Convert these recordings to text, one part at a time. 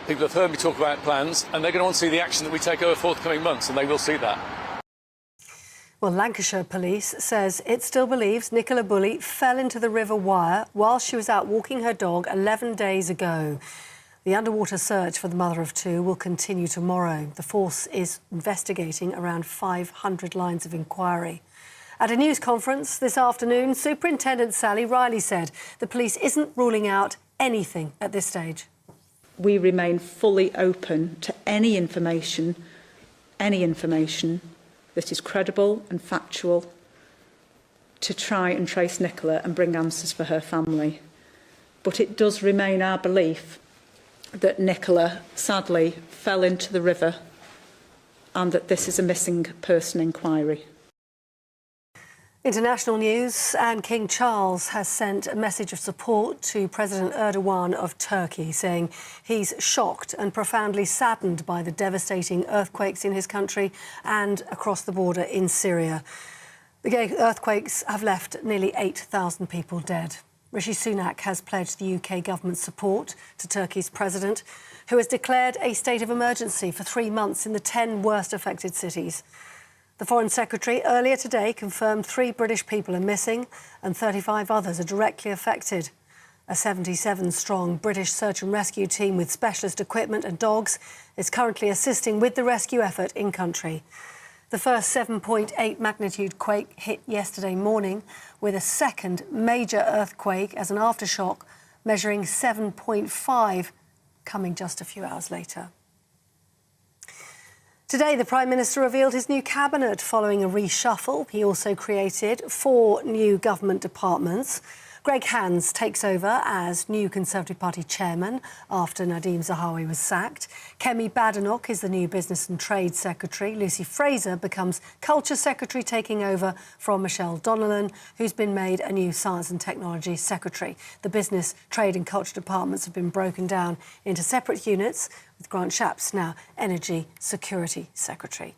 People have heard me talk about plans, and they're going to want to see the action that we take over forthcoming months, and they will see that. Well, Lancashire Police says it still believes Nicola Bulley fell into the River Wyre while she was out walking her dog 11 days ago. The underwater search for the mother of two will continue tomorrow. The force is investigating around 500 lines of inquiry. At a news conference this afternoon, Superintendent Sally Riley said the police isn't ruling out anything at this stage. We remain fully open to any information that is credible and factual to try and trace Nicola and bring answers for her family. But it does remain our belief that Nicola sadly fell into the river and that this is a missing person inquiry. International news, and King Charles has sent a message of support to President Erdogan of Turkey, saying he's shocked and profoundly saddened by the devastating earthquakes in his country and across the border in Syria. The earthquakes have left nearly 8,000 people dead. Rishi Sunak has pledged the UK government's support to Turkey's president, who has declared a state of emergency for 3 months in the 10 worst affected cities. The Foreign Secretary earlier today confirmed 3 British people are missing and 35 others are directly affected. A 77-strong British search and rescue team with specialist equipment and dogs is currently assisting with the rescue effort in country. The first 7.8 magnitude quake hit yesterday morning, with a second major earthquake as an aftershock measuring 7.5 coming just a few hours later. Today, the Prime Minister revealed his new cabinet following a reshuffle. He also created 4 new government departments. Greg Hands takes over as new Conservative Party chairman after Nadeem Zahawi was sacked. Kemi Badenoch is the new Business and Trade Secretary. Lucy Fraser becomes Culture Secretary, taking over from Michelle Donnellan, who's been made a new Science and Technology Secretary. The Business, Trade and Culture departments have been broken down into separate units, with Grant Shapps now Energy Security Secretary.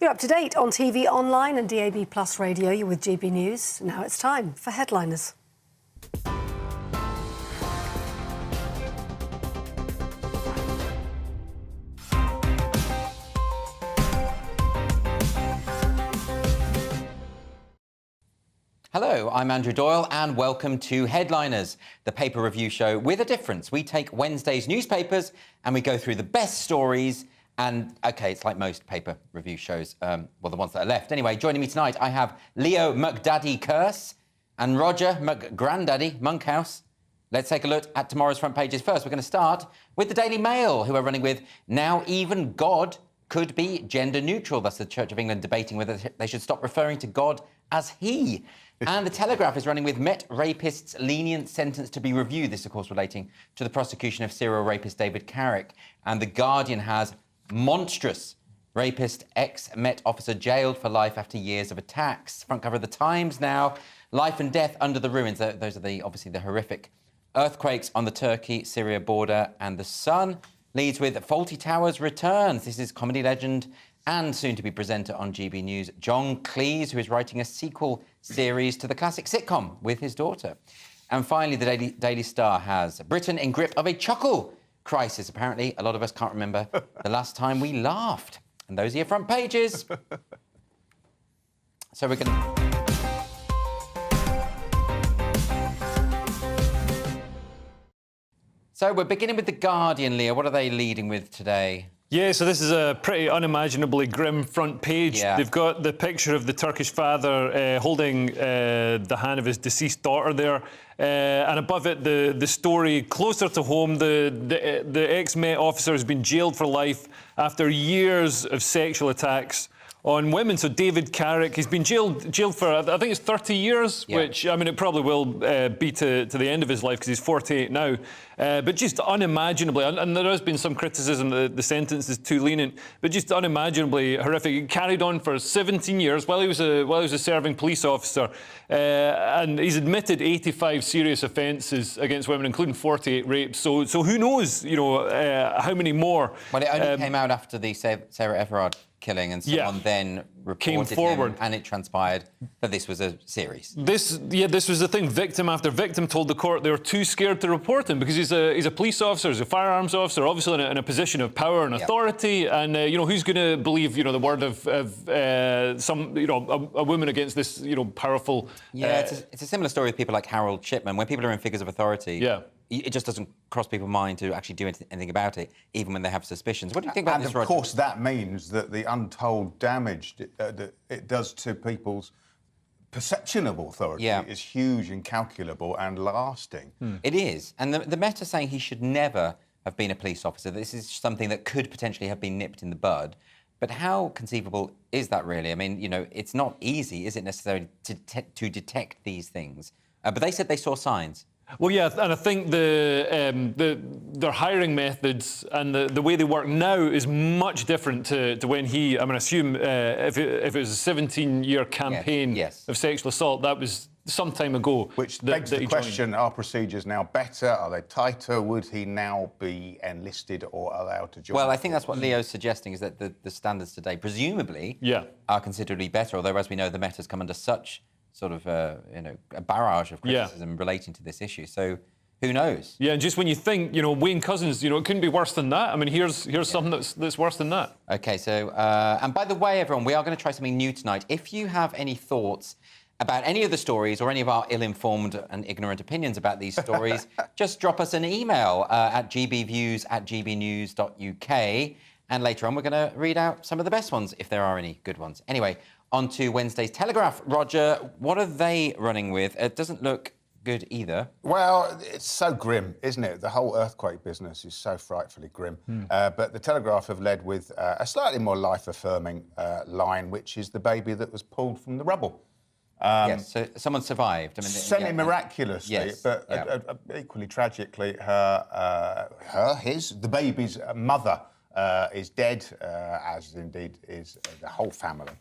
You're up to date on TV, online and DAB Plus radio. You're with GB News. Now it's time for Headliners. Hello, I'm Andrew Doyle and welcome to Headliners, the paper review show with a difference. We take Wednesday's newspapers and we go through the best stories. And, OK, it's like most paper review shows, well, the ones that are left. Anyway, joining me tonight, I have Leo McDaddy Curse and Roger McGranddaddy Monkhouse. Let's take a look at tomorrow's front pages first. We're going to start with the Daily Mail, who are running with "Now even God could be gender neutral." That's the Church of England debating whether they should stop referring to God as he. And the Telegraph is running with "Met rapist's lenient sentence to be reviewed." This, of course, relating to the prosecution of serial rapist David Carrick. And The Guardian has "Monstrous. Rapist ex-Met officer jailed for life after years of attacks." Front cover of The Times now. "Life and death under the ruins." Those are obviously the horrific earthquakes on the Turkey-Syria border. And The Sun leads with "Faulty Towers returns." This is comedy legend and soon-to-be presenter on GB News, John Cleese, who is writing a sequel series to the classic sitcom with his daughter. And finally, the Daily Star has "Britain in grip of a chuckle crisis." Apparently, a lot of us can't remember the last time we laughed. And those are your front pages. So we're going to... So we're beginning with The Guardian, Leah. What are they leading with today? Yeah, so this is a pretty unimaginably grim front page. Yeah. They've got the picture of the Turkish father holding the hand of his deceased daughter there. And above it, the story closer to home. The ex-Met officer has been jailed for life after years of sexual attacks on women. So David Carrick, he's been jailed for, I think it's 30 years, yeah. Which, I mean, it probably will be to the end of his life because he's 48 now. But just unimaginably, and there has been some criticism that the sentence is too lenient, but just unimaginably horrific. He carried on for 17 years while he was a serving police officer, and he's admitted 85 serious offences against women, including 48 rapes. So who knows, how many more? Well, it only came out after the Sarah Everard killing, and someone then reported forward. him, and it transpired that this was a series. This was the thing. Victim after victim told the court they were too scared to report him because he's a police officer, he's a firearms officer, obviously in a position of power and authority. And who's going to believe the word of some a woman against this powerful? Yeah, it's a similar story with people like Harold Shipman. When people are in figures of authority, it just doesn't cross people's mind to actually do anything about it, even when they have suspicisions. What do you think about this, Roger? And of course, that means that the untold damage that it does to people's perception of authority is huge, incalculable, and lasting. It is. And the Met are saying he should never have been a police officer. This is something that could potentially have been nipped in the bud. But how conceivable is that really? I mean, it's not easy, is it necessarily, to detect these things? But they said they saw signs. Well, yeah, and I think their hiring methods and the way they work now is much different to when he. I mean, I assume if it was a 17-year campaign of sexual assault, that was some time ago. Which begs the question: are procedures now better? Are they tighter? Would he now be enlisted or allowed to join? Well, I think that's what Leo's suggesting, is that the standards today, presumably, are considerably better. Although, as we know, the Met has come under such sort of a barrage of criticism relating to this issue. So who knows? Yeah, and just when you think, Wayne Couzens, it couldn't be worse than that. I mean, here's something that's worse than that. OK, so, and by the way, everyone, we are going to try something new tonight. If you have any thoughts about any of the stories or any of our ill-informed and ignorant opinions about these stories, just drop us an email at gbviews@gbnews.uk. And later on, we're going to read out some of the best ones, if there are any good ones. Anyway, on to Wednesday's Telegraph. Roger, what are they running with? It doesn't look good either. Well, it's so grim, isn't it? The whole earthquake business is so frightfully grim. But the Telegraph have led with a slightly more life-affirming line, which is the baby that was pulled from the rubble. Yes, so someone survived. I mean, semi-miraculously, but equally tragically, the baby's mother is dead, as indeed is the whole family.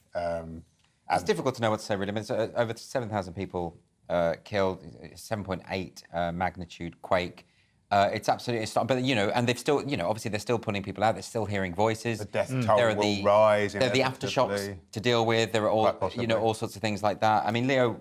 It's difficult to know what to say, really. I mean, it's over 7,000 people killed, 7.8 magnitude quake. It's absolutely astonishing. But, and they've still, obviously they're still pulling people out. They're still hearing voices. The death toll will rise. There are the aftershocks to deal with. There are all, all sorts of things like that. I mean, Leo,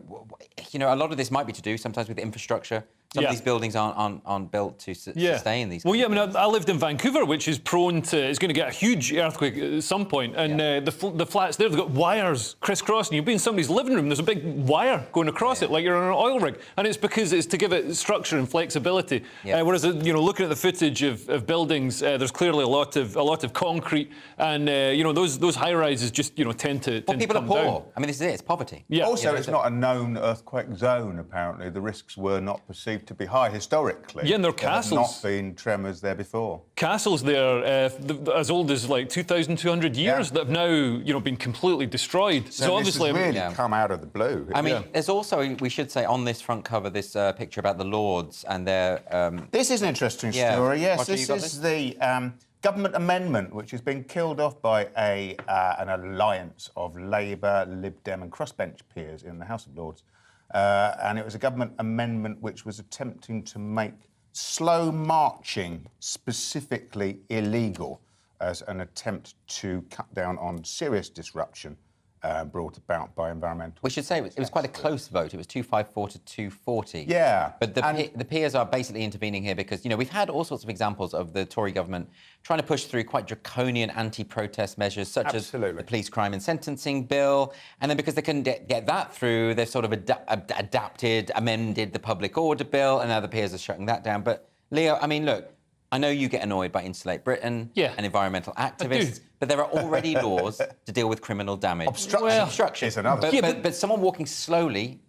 a lot of this might be to do sometimes with infrastructure. Some of these buildings aren't built to sustain these. Well, I mean, I lived in Vancouver, which is prone to, it's going to get a huge earthquake at some point. And the flats there, they've got wires crisscrossing. You'll be in somebody's living room, there's a big wire going across it, like you're on an oil rig. And it's because it's to give it structure and flexibility. Whereas, looking at the footage of buildings, there's clearly a lot of concrete. And, those high-rises just, tend to people come are poor. down. I mean, this is it, it's poverty. Also, it's not a known earthquake zone, apparently. The risks were not perceived to be high historically. Yeah, and there are castles. There have not been tremors there before. Castles there as old as like 2,200 years that have now, been completely destroyed. So obviously, this has really come out of the blue. I mean, there's also, we should say, on this front cover, this picture about the Lords and their. This is an interesting story. Yes, this is the government amendment, which has been killed off by an alliance of Labour, Lib Dem, and crossbench peers in the House of Lords. And it was a government amendment which was attempting to make slow marching specifically illegal as an attempt to cut down on serious disruption brought about by environmental... We should say it was quite a close vote. It was 254 to 240. Yeah. But the peers are basically intervening here because, we've had all sorts of examples of the Tory government trying to push through quite draconian anti-protest measures, such as the police crime and sentencing bill. And then because they couldn't get that through, they've sort of amended the public order bill, and now the peers are shutting that down. But, Leo, I mean, look, I know you get annoyed by Insulate Britain and environmental activists, but there are already laws to deal with criminal damage. Obstruction is another. But someone walking slowly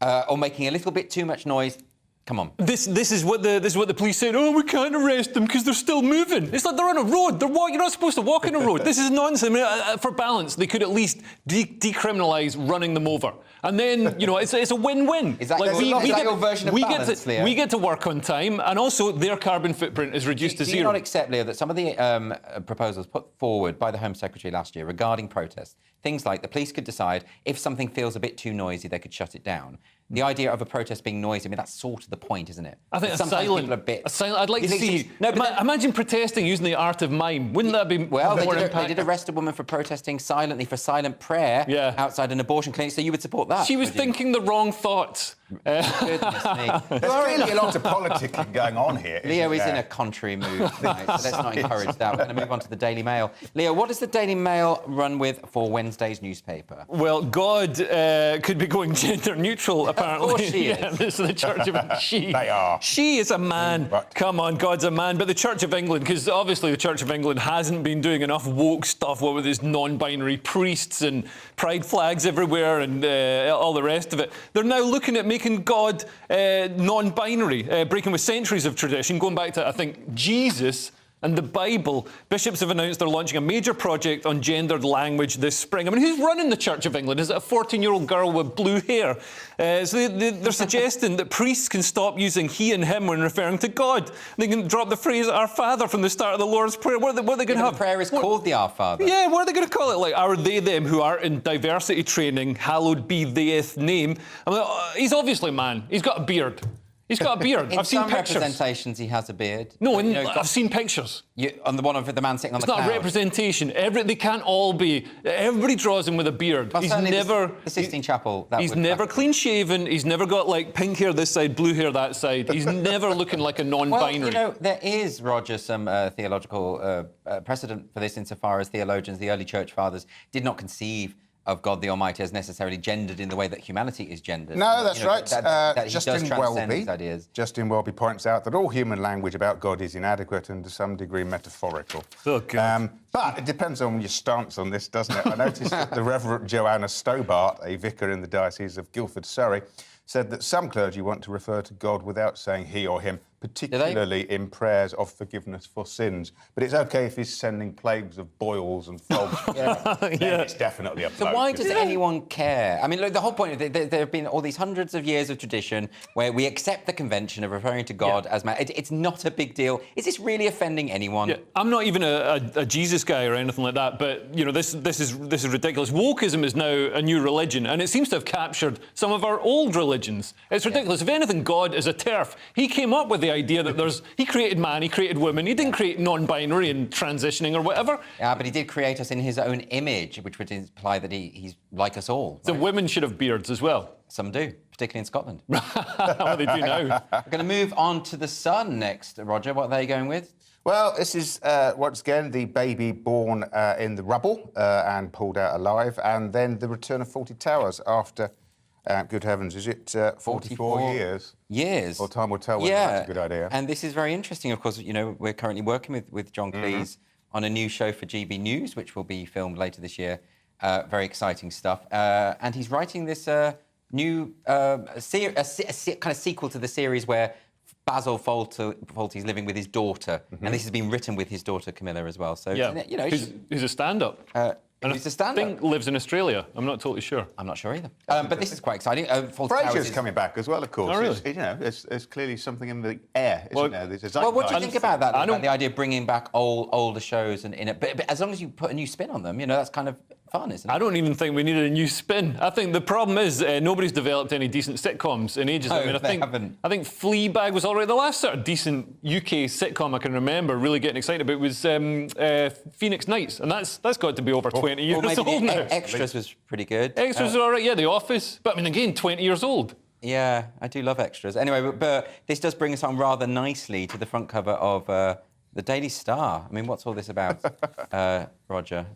or making a little bit too much noise, come on. This is what the police said. Oh, we can't arrest them because they're still moving. It's like they're on a road. You're not supposed to walk on a road. This is nonsense. I mean, for balance, they could at least decriminalise running them over. And then, it's a win-win. Is that your version of balance, Leo? We get to work on time, and also their carbon footprint is reduced to zero. Do you not accept, Leo, that some of the proposals put forward by the Home Secretary last year regarding protests, things like the police could decide if something feels a bit too noisy, they could shut it down. the idea of a protest being noisy, I mean, that's sort of the point, isn't it? I think a sometimes silent, people are a bit... I'd like to see... No, but imagine protesting using the art of mime. Wouldn't that be Well, more they did arrest a woman for protesting silently for silent prayer outside an abortion clinic, so you would support that? She was thinking the wrong thoughts. Goodness me. There's clearly a lot of politicking going on here. Leo is in a contrary mood tonight, so let's not encourage that. We're going to move on to the Daily Mail. Leo, what does the Daily Mail run with for Wednesday's newspaper? Well, God could be going gender neutral, apparently. Of course she is. Yeah, this is the Church of she. They are. She is a man. Come on, God's a man. But the Church of England, because obviously the Church of England hasn't been doing enough woke stuff, what with his non-binary priests and pride flags everywhere and all the rest of it. They're now looking at making God non-binary, breaking with centuries of tradition, going back to, I think, Jesus and the Bible. Bishops have announced they're launching a major project on gendered language this spring. I mean, who's running the Church of England? Is it a 14-year-old girl with blue hair? So they're suggesting that priests can stop using he and him when referring to God. They can drop the phrase Our Father from the start of the Lord's Prayer. What are they going to have? The prayer is called the Our Father. Yeah, what are they going to call it? Like, are they, them, who are in diversity training, hallowed be theith name? I mean, he's obviously a man. He's got a beard. He's got a beard. In I've seen some pictures. representations, he has a beard. No, I've seen pictures. On the one of the man sitting on It's the not cloud. a representation. They can't all be. Everybody draws him with a beard. Well, he's certainly never. The Sistine Chapel. He's never clean shaven. He's never got like pink hair this side, blue hair that side. He's never looking like a non-binary. Well, you know, there is, Roger, some theological precedent for this insofar as theologians, the early church fathers, did not conceive of God the Almighty as necessarily gendered in the way that humanity is gendered. No, that's right. That he does Justin transcend these Welby. ideas. Justin Welby points out that all human language about God is inadequate and to some degree metaphorical. Oh, God. But it depends on your stance on this, doesn't it? I noticed that the Reverend Joanna Stobart, a vicar in the Diocese of Guildford, Surrey, said that some clergy want to refer to God without saying he or him, particularly in prayers of forgiveness for sins. But it's OK if he's sending plagues of boils and frogs. Then it's definitely a So bloke, why does isn't it? anyone care? I mean, look, the whole point is there have been all these hundreds of years of tradition where we accept the convention of referring to God as man. It's not a big deal. Is this really offending anyone? Yeah, I'm not even a Jesus guy or anything like that, but you know, this is ridiculous. Wokeism is now a new religion, and it seems to have captured some of our old religions. It's ridiculous. If anything, God is a TERF. He came up with the idea that he created man, he created women. He didn't create non-binary and transitioning or whatever. Yeah, but he did create us in his own image, which would imply that he's like us all. So right? women should have beards as well. Some do, particularly in Scotland. Well, they do now. We're going to move on to the Sun next, Roger. What are they going with? Well, this is, once again, the baby born in the rubble and pulled out alive, and then the return of 40 Towers after, good heavens, is it 44 years? Years. Well, time will tell whether that's a good idea. And this is very interesting. Of course, you know, we're currently working with John Cleese on a new show for GBNews, which will be filmed later this year. Very exciting stuff. And he's writing this new kind of sequel to the series where Basil Fawlty's living with his daughter, and this has been written with his daughter Camilla as well. So, you know, he's a stand-up. And he's a stand-up. I think lives in Australia. I'm not totally sure. I'm not sure either. But this is quite exciting. Frasier's coming back as well, of course. Oh, really? You know, there's clearly something in the air, isn't there? Well, what do you think about that? About the idea of bringing back older shows and in it, but as long as you put a new spin on them, you know, that's kind of fun, isn't it? I don't even think we needed a new spin. I think the problem is nobody's developed any decent sitcoms in ages. No, I mean, I think Fleabag was all right. The last sort of decent UK sitcom I can remember really getting excited about was Phoenix Nights, and that's got to be over 20 years old now. Extras was pretty good. Extras was all right, yeah, The Office. But I mean, again, 20 years old. Yeah, I do love Extras. Anyway, but this does bring us on rather nicely to the front cover of the Daily Star. I mean, what's all this about, Roger?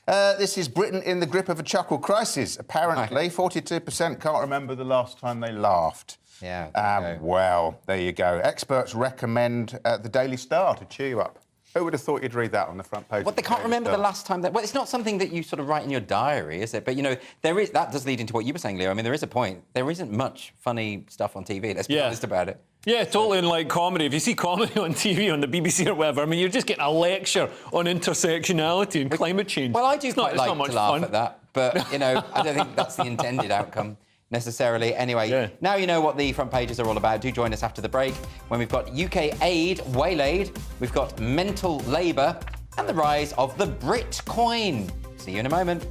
This is Britain in the grip of a chuckle crisis. Apparently, 42% can't remember the last time they laughed. Yeah. Well, there you go. Experts recommend the Daily Star to cheer you up. Who would have thought you'd read that on the front page? What, they can't remember the last time that... Well, it's not something that you sort of write in your diary, is it? But, you know, that does lead into what you were saying, Leo. I mean, there is a point. There isn't much funny stuff on TV. Let's be honest about it. Yeah, totally. And like comedy, if you see comedy on TV, on the BBC or whatever, I mean, you're just getting a lecture on intersectionality and climate change. Well, I do quite like to laugh fun. at that. But, you know, I don't think that's the intended outcome necessarily. Anyway, now you know what the front pages are all about. Do join us after the break when we've got UK aid waylaid, we've got mental labour and the rise of the Brit coin. See you in a moment.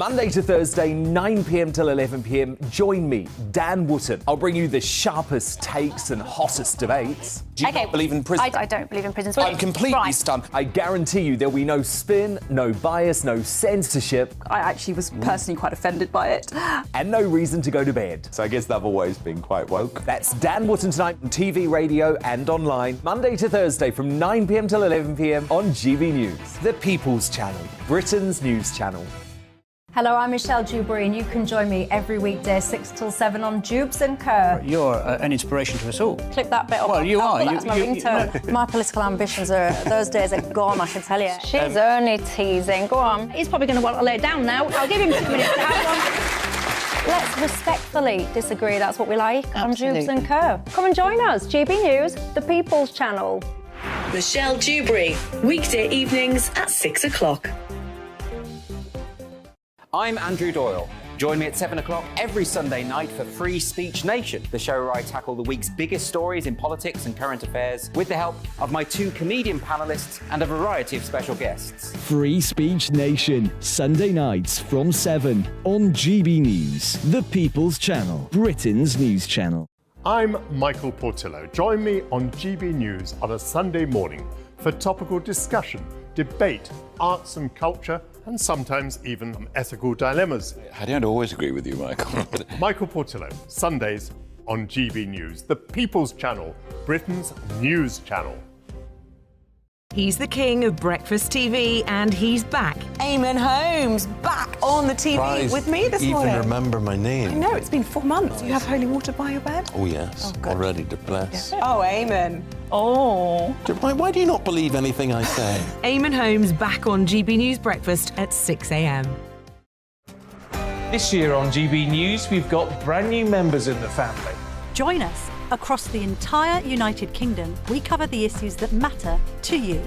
Monday to Thursday, 9 p.m. till 11 p.m. Join me, Dan Wootton. I'll bring you the sharpest takes and hottest debates. Do you not believe in prison? I don't believe in prisons. I'm completely stunned. I guarantee you there'll be no spin, no bias, no censorship. I actually was personally quite offended by it. And no reason to go to bed. So I guess they've always been quite woke. That's Dan Wootton tonight on TV, radio and online. Monday to Thursday from 9 p.m. till 11 p.m. on GB News, the People's Channel, Britain's news channel. Hello, I'm Michelle Dewberry, and you can join me every weekday 6 till 7 on Jubes and Kerr. You're an inspiration to us all. Clip that bit up. Well, you are. That's my ringtone. My political ambitions those days are gone, I can tell you. She's only teasing. Go on. He's probably going to want to lay down now. I'll give him 2 minutes to have one. Let's respectfully disagree. That's what we like Absolutely. on Jubes and Kerr. Come and join us. GB News, the People's Channel. Michelle Dewberry, weekday evenings at 6 o'clock. I'm Andrew Doyle. Join me at 7 o'clock every Sunday night for Free Speech Nation, the show where I tackle the week's biggest stories in politics and current affairs with the help of my 2 comedian panellists and a variety of special guests. Free Speech Nation, Sunday nights from 7 on GB News, the People's Channel, Britain's news channel. I'm Michael Portillo. Join me on GB News on a Sunday morning for topical discussion, debate, arts and culture, and sometimes even ethical dilemmas. I don't always agree with you, Michael. Michael Portillo, Sundays on GB News, the People's Channel, Britain's news channel. He's the king of breakfast TV, and he's back. Eamon Holmes, back on the TV with me this morning. Even remember my name. I know, it's been 4 months. You have holy water by your bed? Oh, yes. Oh, already to bless. Yeah. Oh, Eamon. Oh. Why do you not believe anything I say? Eamon Holmes back on GB News Breakfast at 6 a.m. This year on GB News, we've got brand new members in the family. Join us. Across the entire United Kingdom, we cover the issues that matter to you.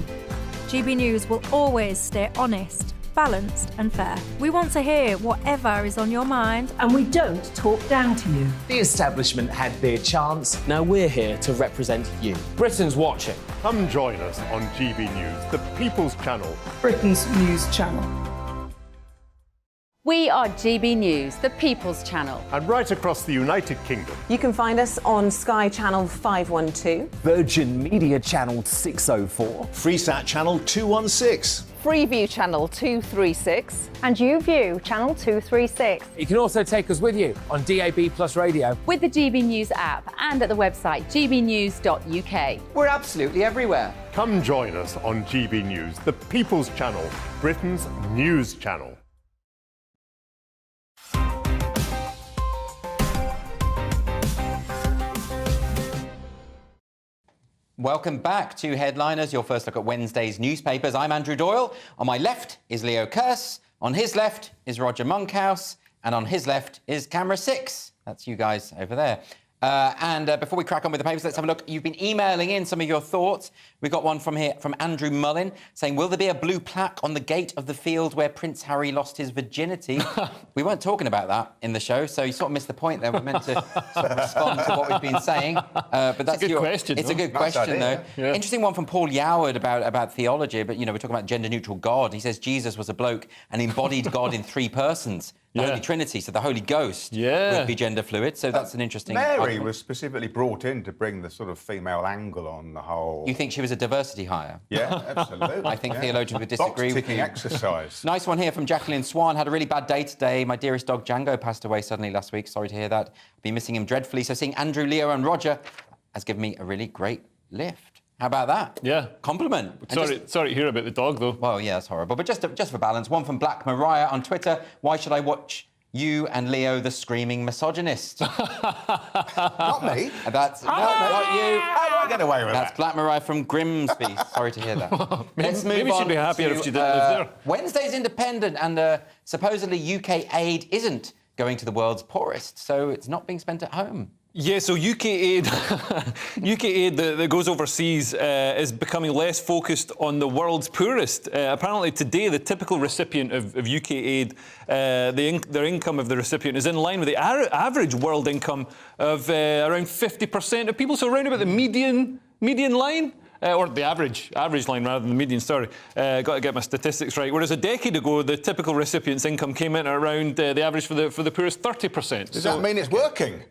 GB News will always stay honest, balanced and fair. We want to hear whatever is on your mind. And we don't talk down to you. The establishment had their chance. Now we're here to represent you. Britain's watching. Come join us on GB News, the People's Channel, Britain's news channel. We are GB News, the People's Channel. and right across the United Kingdom. You can find us on Sky Channel 512. Virgin Media Channel 604. Freesat Channel 216. Freeview Channel 236. And YouView Channel 236. You can also take us with you on DAB Plus Radio. With the GB News app and at the website gbnews.uk. We're absolutely everywhere. Come join us on GB News, the People's Channel, Britain's news channel. Welcome back to Headliners, your first look at Wednesday's newspapers. I'm Andrew Doyle. On my left is Leo Kearse. On his left is Roger Monkhouse. And on his left is Camera 6. That's you guys over there. Before we crack on with the papers, let's have a look. You've been emailing in some of your thoughts. We got one from here from Andrew Mullin saying, will there be a blue plaque on the gate of the field where Prince Harry lost his virginity? We weren't talking about that in the show, so you sort of missed the point there. We're meant to sort of respond to what we've been saying. But that's a good question. It's a good question, though. Yeah. Interesting one from Paul Yoward about theology, but, you know, we're talking about gender-neutral God. He says Jesus was a bloke and embodied God in 3 persons. The Holy Trinity, so the Holy Ghost would be gender fluid, so that's an interesting Mary argument. was specifically brought in to bring the sort of female angle on the whole... You think she was a diversity hire? Yeah, absolutely. I think theologians would disagree with you. Box-ticking exercise. Nice one here from Jacqueline Swan. Had a really bad day today. My dearest dog Django passed away suddenly last week. Sorry to hear that. Been missing him dreadfully. So seeing Andrew, Leo and Roger has given me a really great lift. How about that? Yeah. Compliment. Sorry to hear about the dog, though. Well, yeah, that's horrible. But just for balance, one from Black Mariah on Twitter. Why should I watch you and Leo, the screaming misogynist? Not me. That's not you. How do I get away with that? That's Black Mariah from Grimsby. Sorry to hear that. Let's move maybe on she'd be happier to, if she didn't live there. Wednesday's Independent, and supposedly UK aid isn't going to the world's poorest, so it's not being spent at home. Yeah, so UK aid, that goes overseas is becoming less focused on the world's poorest. Apparently today, the typical recipient of UK aid, their income of the recipient is in line with the average world income of around 50% of people, so around about the median line. or the average line rather than the median, sorry. Got to get my statistics right. Whereas a decade ago, the typical recipient's income came in at around the average for the poorest 30%. Does that mean it's working?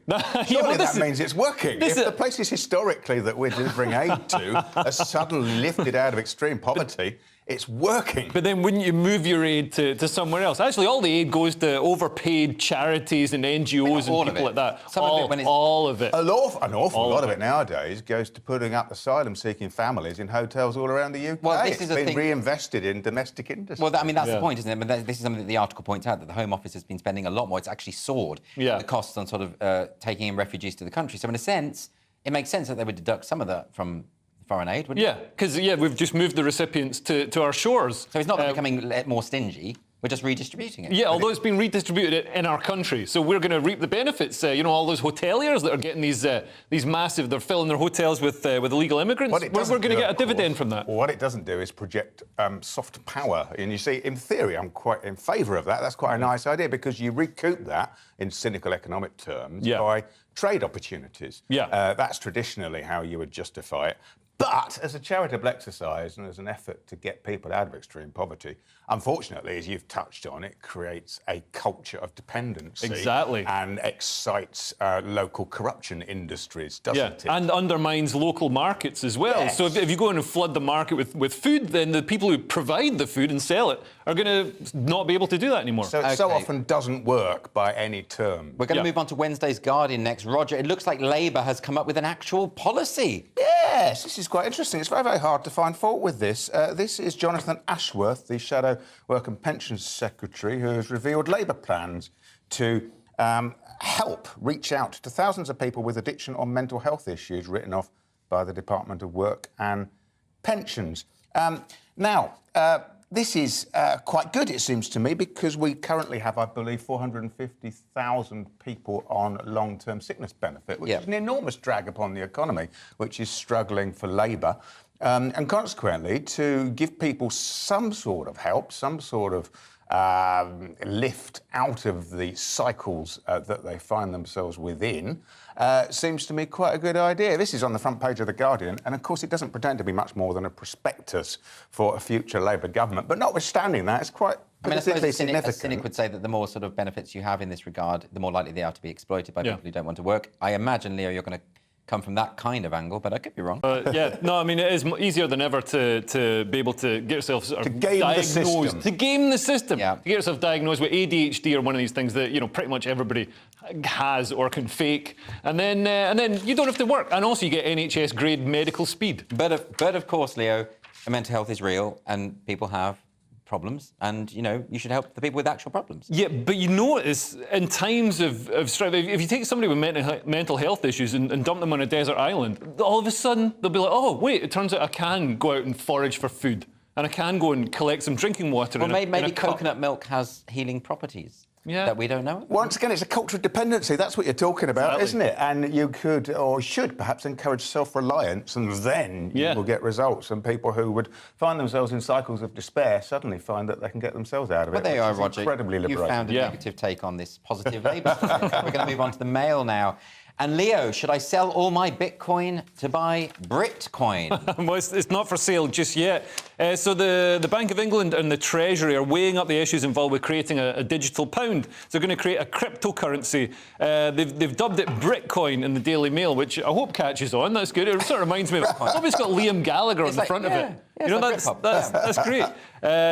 Surely that means it's working. If the places historically that we're delivering aid to are suddenly lifted out of extreme poverty, it's working. But then wouldn't you move your aid to somewhere else? Actually, all the aid goes to overpaid charities and NGOs and people like that. All of it. An awful lot of it nowadays goes to putting up asylum-seeking families in hotels all around the UK. Well, this is been reinvested in domestic industry. Well, I mean, that's the point, isn't it? But this is something that the article points out, that the Home Office has been spending a lot more. It's actually soared the costs on sort of taking in refugees to the country. So in a sense, it makes sense that they would deduct some of that from foreign aid, wouldn't it? Because we've just moved the recipients to our shores. So it's not becoming more stingy. We're just redistributing it. Yeah, although it's been redistributed in our country, so we're going to reap the benefits. All those hoteliers that are getting these massive, they're filling their hotels with illegal immigrants. We're going to get a dividend from that. Well, what it doesn't do is project soft power. And you see, in theory, I'm quite in favour of that. That's quite a nice idea because you recoup that in cynical economic terms by trade opportunities. That's traditionally how you would justify it. But as a charitable exercise and as an effort to get people out of extreme poverty, unfortunately, as you've touched on, it creates a culture of dependency. Exactly. And excites local corruption industries, doesn't it? And undermines local markets as well. Yes. So if you go in and flood the market with food, then the people who provide the food and sell it are going to not be able to do that anymore. So it so often doesn't work by any term. We're going to move on to Wednesday's Guardian next. Roger, it looks like Labour has come up with an actual policy. Yes, this is quite interesting. It's very, very hard to find fault with this. This is Jonathan Ashworth, the Shadow Work and Pensions Secretary, who has revealed Labour plans to help reach out to thousands of people with addiction or mental health issues written off by the Department of Work and Pensions. This is quite good, it seems to me, because we currently have, I believe, 450,000 people on long-term sickness benefit, which is an enormous drag upon the economy, which is struggling for Labour. And consequently, to give people some sort of help, some sort of lift out of the cycles that they find themselves within, seems to me quite a good idea. This is on the front page of The Guardian, and of course it doesn't pretend to be much more than a prospectus for a future Labour government, but notwithstanding that, it's quite politically significant. A cynic would say that the more sort of benefits you have in this regard, the more likely they are to be exploited by people who don't want to work. I imagine, Leo, you're going to come from that kind of angle, but I could be wrong. I mean, it is easier than ever to be able to get yourself sort of diagnosed. To game the system. To get yourself diagnosed with ADHD or one of these things that, pretty much everybody has or can fake. And then you don't have to work. And also you get NHS-grade medical speed. But of course, Leo, mental health is real and people have problems, and you should help the people with actual problems. Yeah, but you notice in times of strife, if you take somebody with mental health issues and dump them on a desert island, all of a sudden they'll be like, oh wait, it turns out I can go out and forage for food, and I can go and collect some drinking water. Well, maybe coconut milk has healing properties. That we don't know. Once again, it's a culture of dependency. That's what you're talking about, isn't it? And you could or should perhaps encourage self-reliance, and then you will get results. And people who would find themselves in cycles of despair suddenly find that they can get themselves out of it. But there you are, Roger. Incredibly liberating. You found a negative take on this positive Labour story. We're going to move on to the Mail now. And Leo, should I sell all my Bitcoin to buy Britcoin? Well, it's not for sale just yet. So the Bank of England and the Treasury are weighing up the issues involved with creating a digital pound. So they're going to create a cryptocurrency. They've dubbed it Britcoin in the Daily Mail, which I hope catches on. That's good. It sort of reminds me of... It's got Liam Gallagher on the front of it. That's great.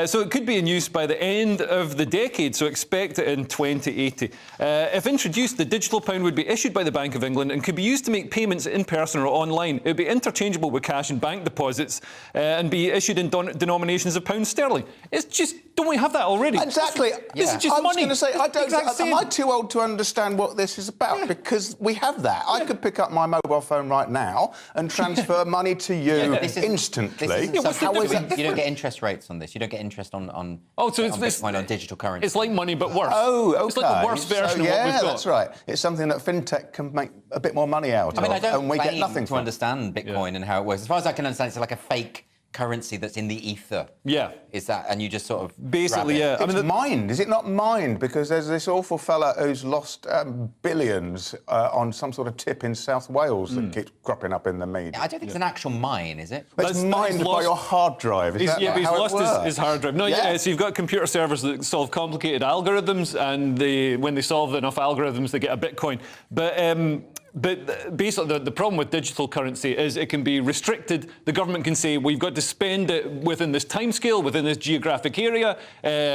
So it could be in use by the end of the decade, so expect it in 2080. If introduced, the digital pound would be issued by the Bank of England and could be used to make payments in person or online. It would be interchangeable with cash and bank deposits and be issued in denominations of pounds sterling. It's just, don't we have that already? Exactly. This is just money. I was going to say, am I too old to understand what this is about? Because we have that. I could pick up my mobile phone right now and transfer money to you instantly. You don't get interest rates on this. You don't get interest on Bitcoin, on digital currency. It's like money, but worse. Oh, okay. It's like the worst version of what we've got. That's right. It's something that fintech can make a bit more money out of. I mean, I don't and we get claim nothing to understand Bitcoin and how it works. As far as I can understand, it's like a fake currency that's in the ether. Yeah. Is that, and you just sort of basically, grab it. It's mined, is it not mined? Because there's this awful fella who's lost billions on some sort of tip in South Wales that keeps cropping up in the media. I don't think it's an actual mine, is it? It's mined by your hard drive. Is that but he's how it lost works? his hard drive. No, so you've got computer servers that solve complicated algorithms, and when they solve enough algorithms, they get a Bitcoin. But basically, the problem with digital currency is it can be restricted. The government can say, we've got to spend it within this timescale, within this geographic area,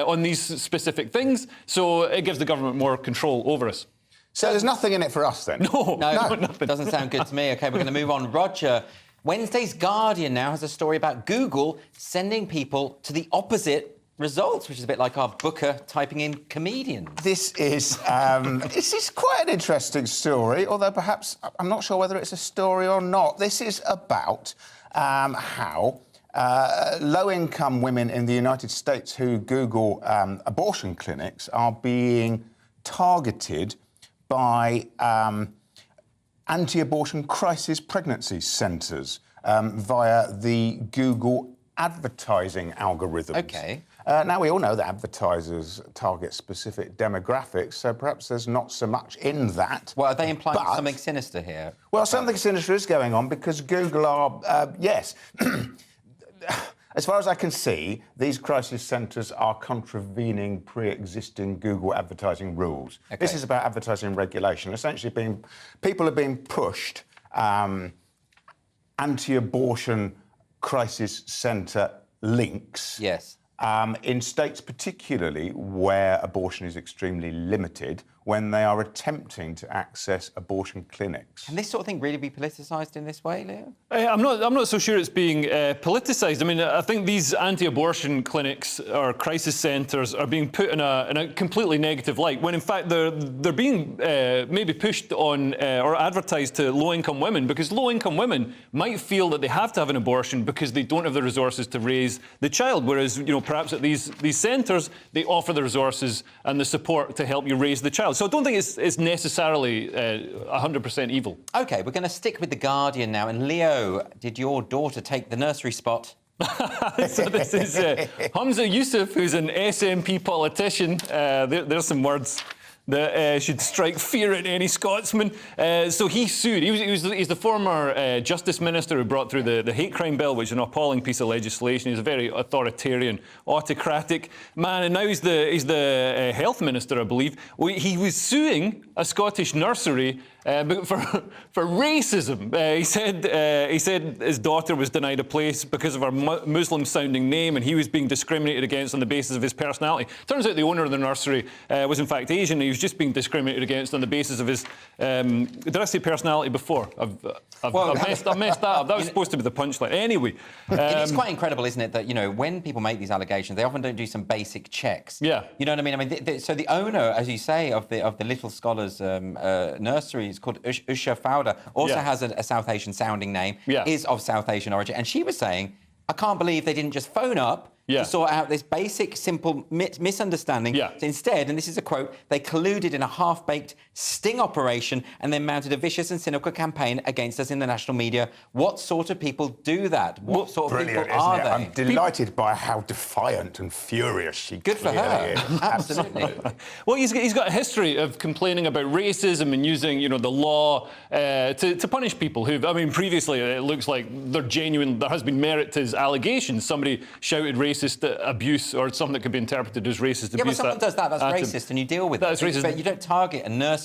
on these specific things. So it gives the government more control over us. So there's nothing in it for us then? No, nothing. Doesn't sound good to me. OK, we're going to move on. Roger, Wednesday's Guardian now has a story about Google sending people to the opposite results, which is a bit like our booker typing in comedians. This is quite an interesting story, although perhaps I'm not sure whether it's a story or not. This is about how low-income women in the United States who Google abortion clinics are being targeted by anti-abortion crisis pregnancy centres via the Google advertising algorithms. OK. Now, we all know that advertisers target specific demographics, so perhaps there's not so much in that. Well, are they implying something sinister here? Well, something sinister is going on because Google are, yes. As far as I can see, these crisis centres are contravening pre-existing Google advertising rules. Okay. This is about advertising regulation. Essentially, people are being pushed anti-abortion crisis centre links. Yes. In states particularly where abortion is extremely limited, when they are attempting to access abortion clinics. Can this sort of thing really be politicised in this way, Leo? I'm not so sure it's being politicised. I mean, I think these anti-abortion clinics or crisis centres are being put in a completely negative light, when in fact they're being maybe pushed on or advertised to low-income women, because low-income women might feel that they have to have an abortion because they don't have the resources to raise the child, whereas, you know, perhaps at these centres they offer the resources and the support to help you raise the child. So I don't think it's necessarily 100% evil. OK, we're going to stick with The Guardian now. And Leo, did your daughter take the nursery spot? So this is Humza Yousaf, who's an SNP politician. There's some words that should strike fear at any Scotsman. So he sued. He's the former Justice Minister who brought through the hate crime bill, which is an appalling piece of legislation. He's a very authoritarian, autocratic man, and now he's the Health Minister, I believe. He was suing a Scottish nursery for racism. He said his daughter was denied a place because of her Muslim-sounding name, and he was being discriminated against on the basis of his personality. Turns out the owner of the nursery was in fact Asian. He was just being discriminated against on the basis of his... did I say personality before? I've messed that up. That was supposed to be the punchline. Anyway... it is quite incredible, isn't it, that, you know, when people make these allegations, they often don't do some basic checks. Yeah. You know what I mean? So the owner, as you say, of the Little Scholars nursery, is called Usha Fowler, also has a South Asian sounding name, is of South Asian origin, and she was saying, I can't believe they didn't just phone up to sort out this basic, simple misunderstanding. So instead, and this is a quote, they colluded in a half-baked sting operation and then mounted a vicious and cynical campaign against us in the national media. What sort of people do that? What sort of people are they? I'm delighted by how defiant and furious she Good for her. is. Absolutely. Well, he's got a history of complaining about racism and using, you know, the law to punish people who, I mean, previously it looks like there has been merit to his allegations. Somebody shouted racist abuse or something that could be interpreted as racist abuse. Yeah, but someone does that, that's racist, and you deal with it. That's racist. But you don't target a nursery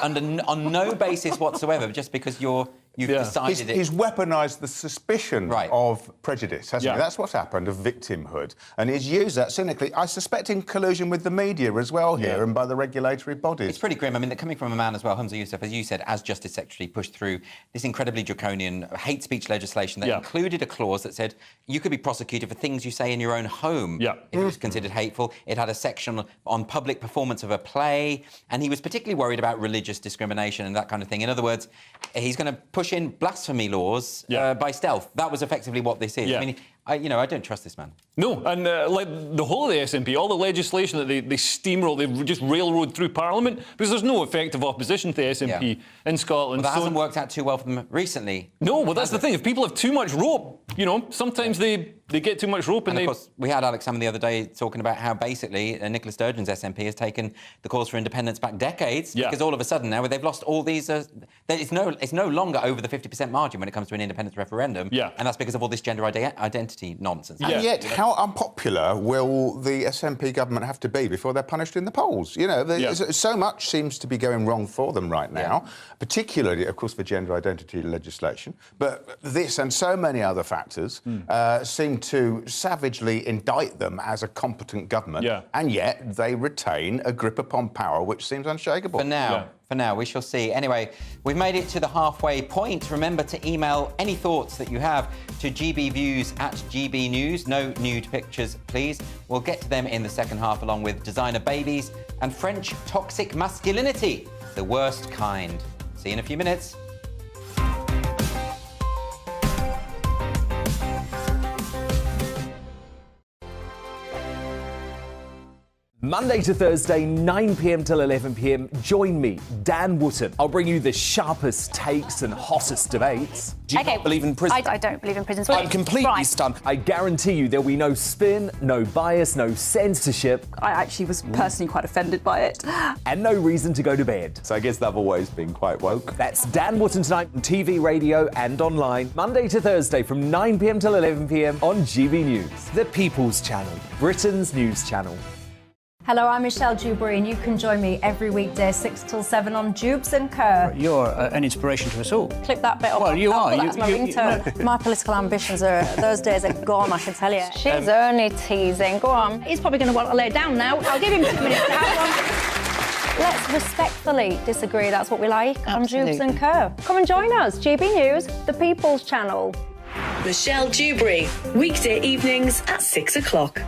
on no basis whatsoever, just because you've decided it. He's weaponised the suspicion of prejudice, hasn't he? That's what's happened, of victimhood. And he's used that cynically, I suspect, in collusion with the media as well here and by the regulatory bodies. It's pretty grim. I mean, coming from a man as well, Humza Yousaf, as you said, as Justice Secretary, pushed through this incredibly draconian hate speech legislation that included a clause that said you could be prosecuted for things you say in your own home if it was considered hateful. It had a section on public performance of a play, and he was particularly worried about religious discrimination and that kind of thing. In other words, he's going to push in blasphemy laws by stealth. That was effectively what this is. I mean, I don't trust this man. No, and like the whole of the SNP, all the legislation that they steamroll, they just railroad through Parliament, because there's no effective opposition to the SNP in Scotland. Well, that hasn't worked out too well for them recently. No, well, that's the thing. If people have too much rope, sometimes they get too much rope and of course, we had Alex Salmond the other day talking about how basically Nicola Sturgeon's SNP has taken the cause for independence back decades, because all of a sudden now they've lost all these... it's no longer over the 50% margin when it comes to an independence referendum, and that's because of all this gender identity nonsense. And yet, how unpopular will the SNP government have to be before they're punished in the polls? So much seems to be going wrong for them right now, particularly, of course, for gender identity legislation. But this and so many other factors seem to savagely indict them as a competent government, and yet they retain a grip upon power which seems unshakable. For now, we shall see. Anyway, we've made it to the halfway point. Remember to email any thoughts that you have to gbviews@gbnews. No nude pictures, please. We'll get to them in the second half, along with designer babies and French toxic masculinity, the worst kind. See you in a few minutes. Monday to Thursday, 9 p.m. till 11 p.m. Join me, Dan Wootton. I'll bring you the sharpest takes and hottest debates. Do you not believe in prisons? I don't believe in prisons. I'm completely stunned. I guarantee you there'll be no spin, no bias, no censorship. I actually was personally quite offended by it. And no reason to go to bed. So I guess they've always been quite woke. That's Dan Wootton tonight on TV, radio and online. Monday to Thursday from 9 p.m. till 11 p.m. on GB News. The People's Channel, Britain's news channel. Hello, I'm Michelle Dewberry, and you can join me every weekday 6 till 7 on Jubes and Kerr. You're an inspiration to us all. Clip that bit up. Well, you are. That's my ringtone. My political ambitions those days are gone, I can tell you. She's only teasing. Go on. He's probably going to want to lay down now. I'll give him 2 minutes to have one. Let's respectfully disagree. That's what we like on Jubes and Kerr. Come and join us. GB News, the People's Channel. Michelle Dewberry, weekday evenings at 6 o'clock.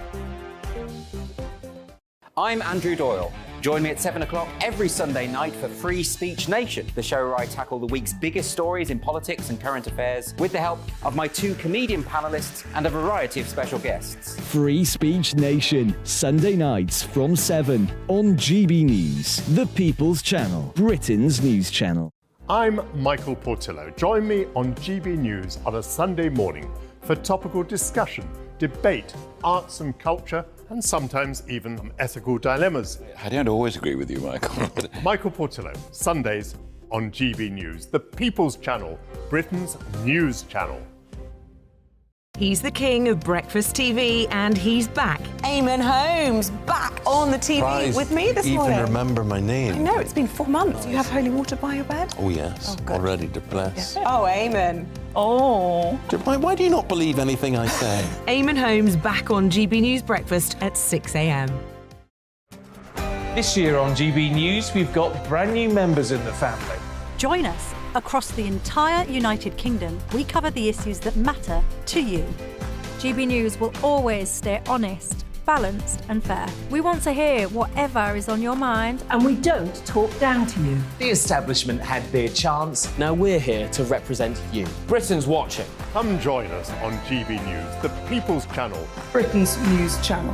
I'm Andrew Doyle. Join me at 7 o'clock every Sunday night for Free Speech Nation, the show where I tackle the week's biggest stories in politics and current affairs with the help of my 2 comedian panellists and a variety of special guests. Free Speech Nation, Sunday nights from 7 on GB News, the People's Channel, Britain's news channel. I'm Michael Portillo. Join me on GB News on a Sunday morning for topical discussion, debate, arts and culture, and sometimes even ethical dilemmas. I don't always agree with you, Michael. Michael Portillo, Sundays on GB News, the People's Channel, Britain's news channel. He's the king of breakfast TV, and he's back. Eamon Holmes, back on the TV with me this morning. Even remember my name. I know, it's been 4 months. You have holy water by your bed? Oh, yes. Already to bless. Yeah. Oh, Eamon. Oh. Why do you not believe anything I say? Eamon Holmes back on GB News Breakfast at 6 a.m. This year on GB News, we've got brand new members in the family. Join us. Across the entire United Kingdom, we cover the issues that matter to you. GB News will always stay honest, balanced and fair. We want to hear whatever is on your mind. And we don't talk down to you. The establishment had their chance. Now we're here to represent you. Britain's watching. Come join us on GB News, the People's Channel, Britain's news channel.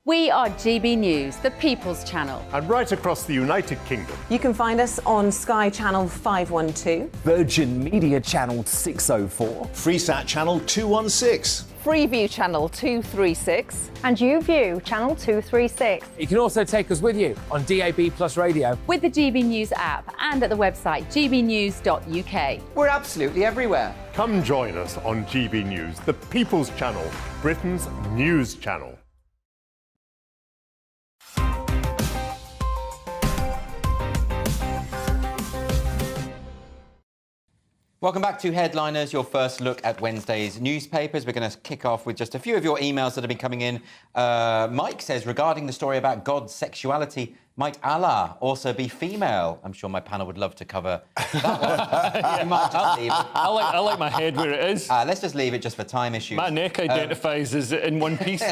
We are GB News, the People's Channel. and right across the United Kingdom. You can find us on Sky Channel 512. Virgin Media Channel 604. Freesat Channel 216. Freeview Channel 236. And YouView, Channel 236. You can also take us with you on DAB Plus Radio. With the GB News app and at the website gbnews.uk. We're absolutely everywhere. Come join us on GB News, the People's Channel, Britain's news channel. Welcome back to Headliners, your first look at Wednesday's newspapers. We're going to kick off with just a few of your emails that have been coming in. Mike says, regarding the story about God's sexuality, might Allah also be female? I'm sure my panel would love to cover that one. I like my head where it is. Let's just leave it just for time issues. My neck identifies as in one piece.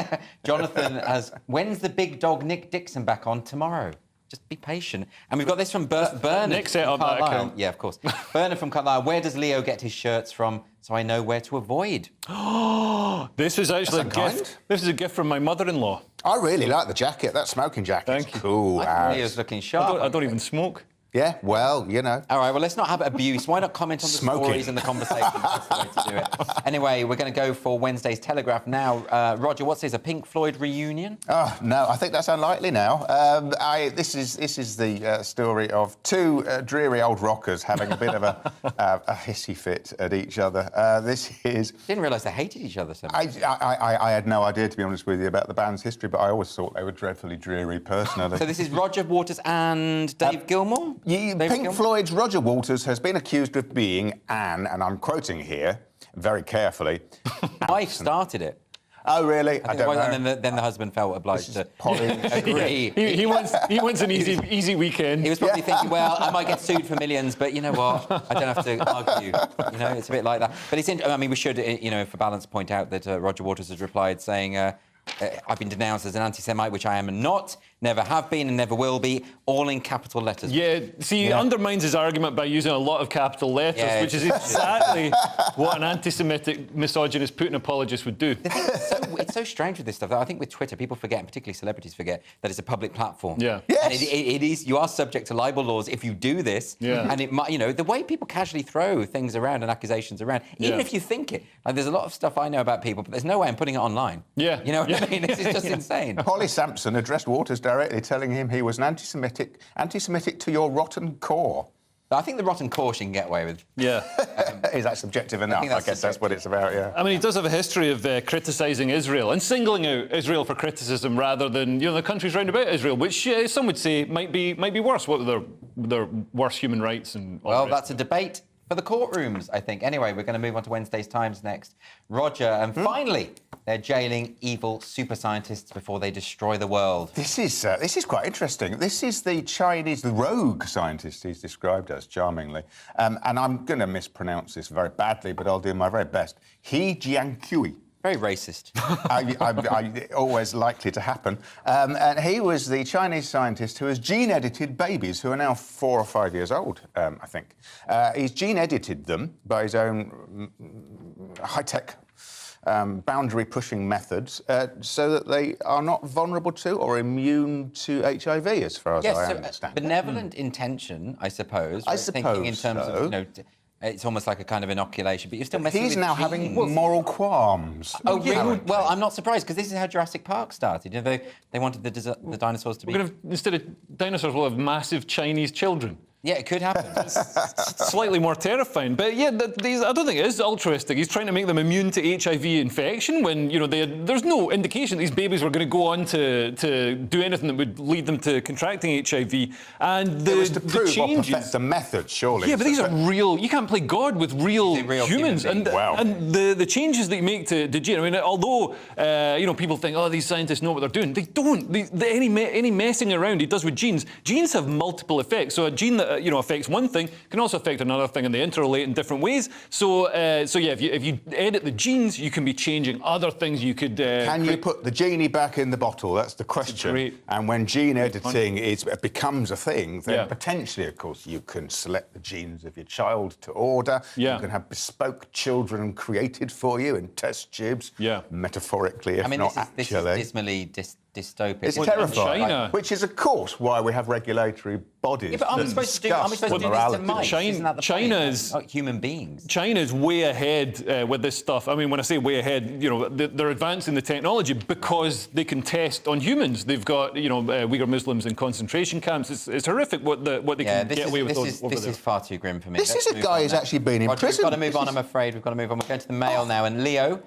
Jonathan has, when's the big dog Nick Dixon back on? Tomorrow. just be patient. And we've got this from Bernard. Nick set from up that Carlisle. account. Yeah, of course. Bernard from Carlisle. Where does Leo get his shirts from? So I know where to avoid. This is actually a That's gift. This is a gift from my mother-in-law. I really like the jacket, that smoking jacket. Thank you. Cool. I think Leo's looking sharp. I don't even smoke. Yeah, well, you know. All right, well, let's not have abuse. Why not comment on the Smoking. stories and the conversation? That's the way to do it. Anyway, we're going to go for Wednesday's Telegraph now. Roger, what's this, a Pink Floyd reunion? Oh, no, I think that's unlikely now. This is the story of two dreary old rockers having a bit of a hissy fit at each other. This is... Didn't realise they hated each other so much. I had no idea, to be honest with you, about the band's history, but I always thought they were dreadfully dreary personally. So this is Roger Waters and Dave Gilmour? Pink Floyd's Roger Waters has been accused of being and I'm quoting here very carefully. Wife started it. Oh, really? I don't know. And then the husband felt obliged to agree. He wants an easy weekend. He was probably thinking, well, I might get sued for millions, but you know what? I don't have to argue. You know, it's a bit like that. But it's I mean, we should, you know, for balance, point out that Roger Waters has replied saying, I've been denounced as an anti-Semite, which I am not, never have been and never will be, all in capital letters. Yeah, see, he undermines his argument by using a lot of capital letters, which is exactly what an anti-Semitic, misogynist Putin apologist would do. It's so strange with this stuff. I think with Twitter, people forget, and particularly celebrities forget, that it's a public platform. Yeah. Yes. And it is, you are subject to libel laws if you do this. Yeah. And it might, you know, the way people casually throw things around and accusations around, even if you think it. Like, there's a lot of stuff I know about people, but there's no way I'm putting it online. Yeah. You know what I mean? This is just insane. Holly Sampson addressed Waters directly, telling him he was an anti-Semitic to your rotten core. I think the rotten core she can get away with. Yeah. Is that subjective enough? I guess that's what it's about, yeah. I mean, he does have a history of criticising Israel and singling out Israel for criticism rather than, you know, the countries round about Israel, which some would say might be worse. What with their worse human rights and all Well, the rest. that's a debate for the courtrooms, I think. Anyway, we're going to move on to Wednesday's Times next. Roger, and finally, they're jailing evil super scientists before they destroy the world. This is quite interesting. This is the Chinese, the rogue scientist he's described as, charmingly. And I'm going to mispronounce this very badly, but I'll do my very best. He Jiankui. Very racist. I always likely to happen. And he was the Chinese scientist who has gene-edited babies who are now 4 or 5 years old, I think. He's gene-edited them by his own high-tech boundary-pushing methods so that they are not vulnerable to or immune to HIV, as far as I understand. Benevolent intention, I suppose. I right? suppose Thinking in terms so. of, you know, it's almost like a kind of inoculation, but you're still messing with He's now genes. having moral qualms. Oh, really? Well, I'm not surprised, because this is how Jurassic Park started. You know, they wanted the dinosaurs to be... Instead of dinosaurs, we'll have massive Chinese children. Yeah, it could happen. Slightly more terrifying. But yeah, I don't think it is altruistic. He's trying to make them immune to HIV infection when, you know, there's no indication these babies were going to go on to do anything that would lead them to contracting HIV. And it was to prove or changes... perfect the method, surely. Yeah, but these are real... You can't play God with real humans. human beings. And the changes that you make to gene... I mean, although, you know, people think, oh, these scientists know what they're doing. They don't. Any messing around he does with genes have multiple effects. So a gene that you know, affects one thing can also affect another thing, and they interrelate in different ways. So yeah, if you edit the genes, you can be changing other things. You could can you put the genie back in the bottle? That's the question. And when gene editing becomes a thing, then potentially, of course, you can select the genes of your child to order. Yeah. You can have bespoke children created for you in test tubes. Yeah. Metaphorically, if not actually. This is dismally dystopic. It's terrifying. Which is, of course, why we have regulatory bodies. Yeah, but are we supposed to do this to mice? Isn't that the China's not human beings. China's way ahead with this stuff. I mean, when I say way ahead, you know, they're advancing the technology because they can test on humans. They've got, you know, Uyghur Muslims in concentration camps. It's horrific what they can get away with over there. This is far too grim for me. This is a guy who's actually been in prison. We've got to move on, I'm afraid. We've got to move on. We're going to the Mail now. And Leo,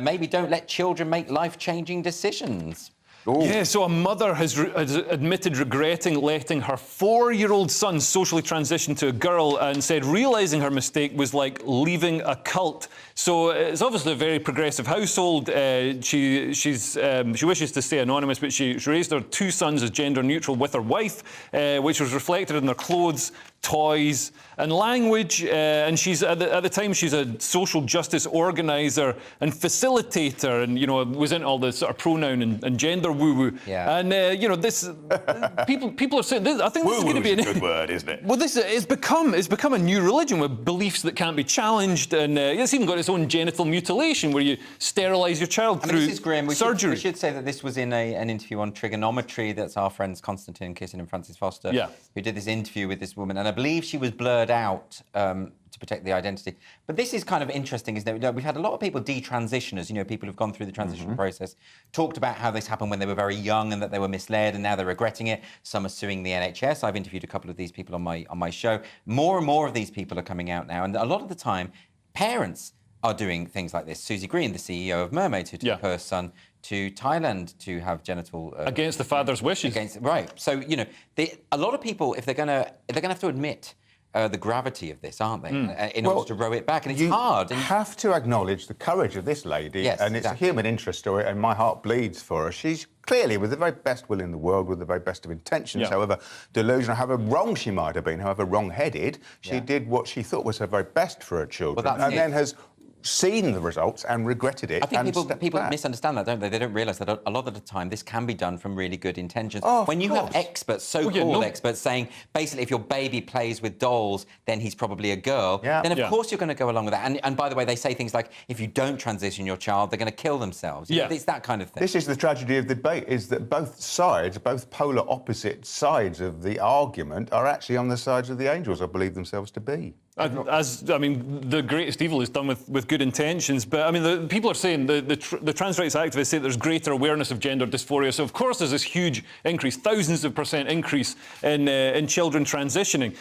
maybe don't let children make life-changing decisions. Ooh. Yeah, so a mother has admitted regretting letting her 4-year-old son socially transition to a girl and said realising her mistake was like leaving a cult. So it's obviously a very progressive household. She wishes to stay anonymous, but she raised her 2 sons as gender neutral with her wife, which was reflected in their clothes, toys and language. And she's at the time she's a social justice organiser and facilitator, and you know was into all the sort of pronoun and gender woo-woo. Yeah. And, this... people are saying... I think this is going to be... a good word, isn't it? Well, it's become a new religion with beliefs that can't be challenged, and it's even got its own genital mutilation where you sterilise your child through this is grim. surgery. We should say that this was in an interview on trigonometry. That's our friends Constantine Kissin and Francis Foster, who did this interview with this woman, and I believe she was blurred out to protect the identity. But this is kind of interesting, isn't it? We've had a lot of people, detransitioners, people who've gone through the transition process, talked about how this happened when they were very young and that they were misled and now they're regretting it. Some are suing the NHS. I've interviewed a couple of these people on my show. More and more of these people are coming out now, and a lot of the time, parents are doing things like this. Susie Green, the CEO of Mermaids, who took her son to Thailand to have genital... against the father's wishes. Right. So, a lot of people, if they're going to have to admit the gravity of this, aren't they, in order to row it back? And it's hard. You have to acknowledge the courage of this lady, and it's a human interest story, and my heart bleeds for her. She's clearly, with the very best will in the world, with the very best of intentions, however delusional, however wrong she might have been, however wrong-headed, she did what she thought was her very best for her children, then has seen the results and regretted it. I think people misunderstand that, don't they? They don't realise that a lot of the time this can be done from really good intentions. When you have experts, so-called experts, saying basically if your baby plays with dolls, then he's probably a girl, then of course you're going to go along with that. And by the way, they say things like, if you don't transition your child, they're going to kill themselves. It's that kind of thing. This is the tragedy of the debate, is that both sides, both polar opposite sides of the argument, are actually on the sides of the angels, or believe themselves to be. The greatest evil is done with good intentions, but the people are saying, the trans rights activists say there's greater awareness of gender dysphoria, so of course there's this huge increase, thousands of % increase in children transitioning.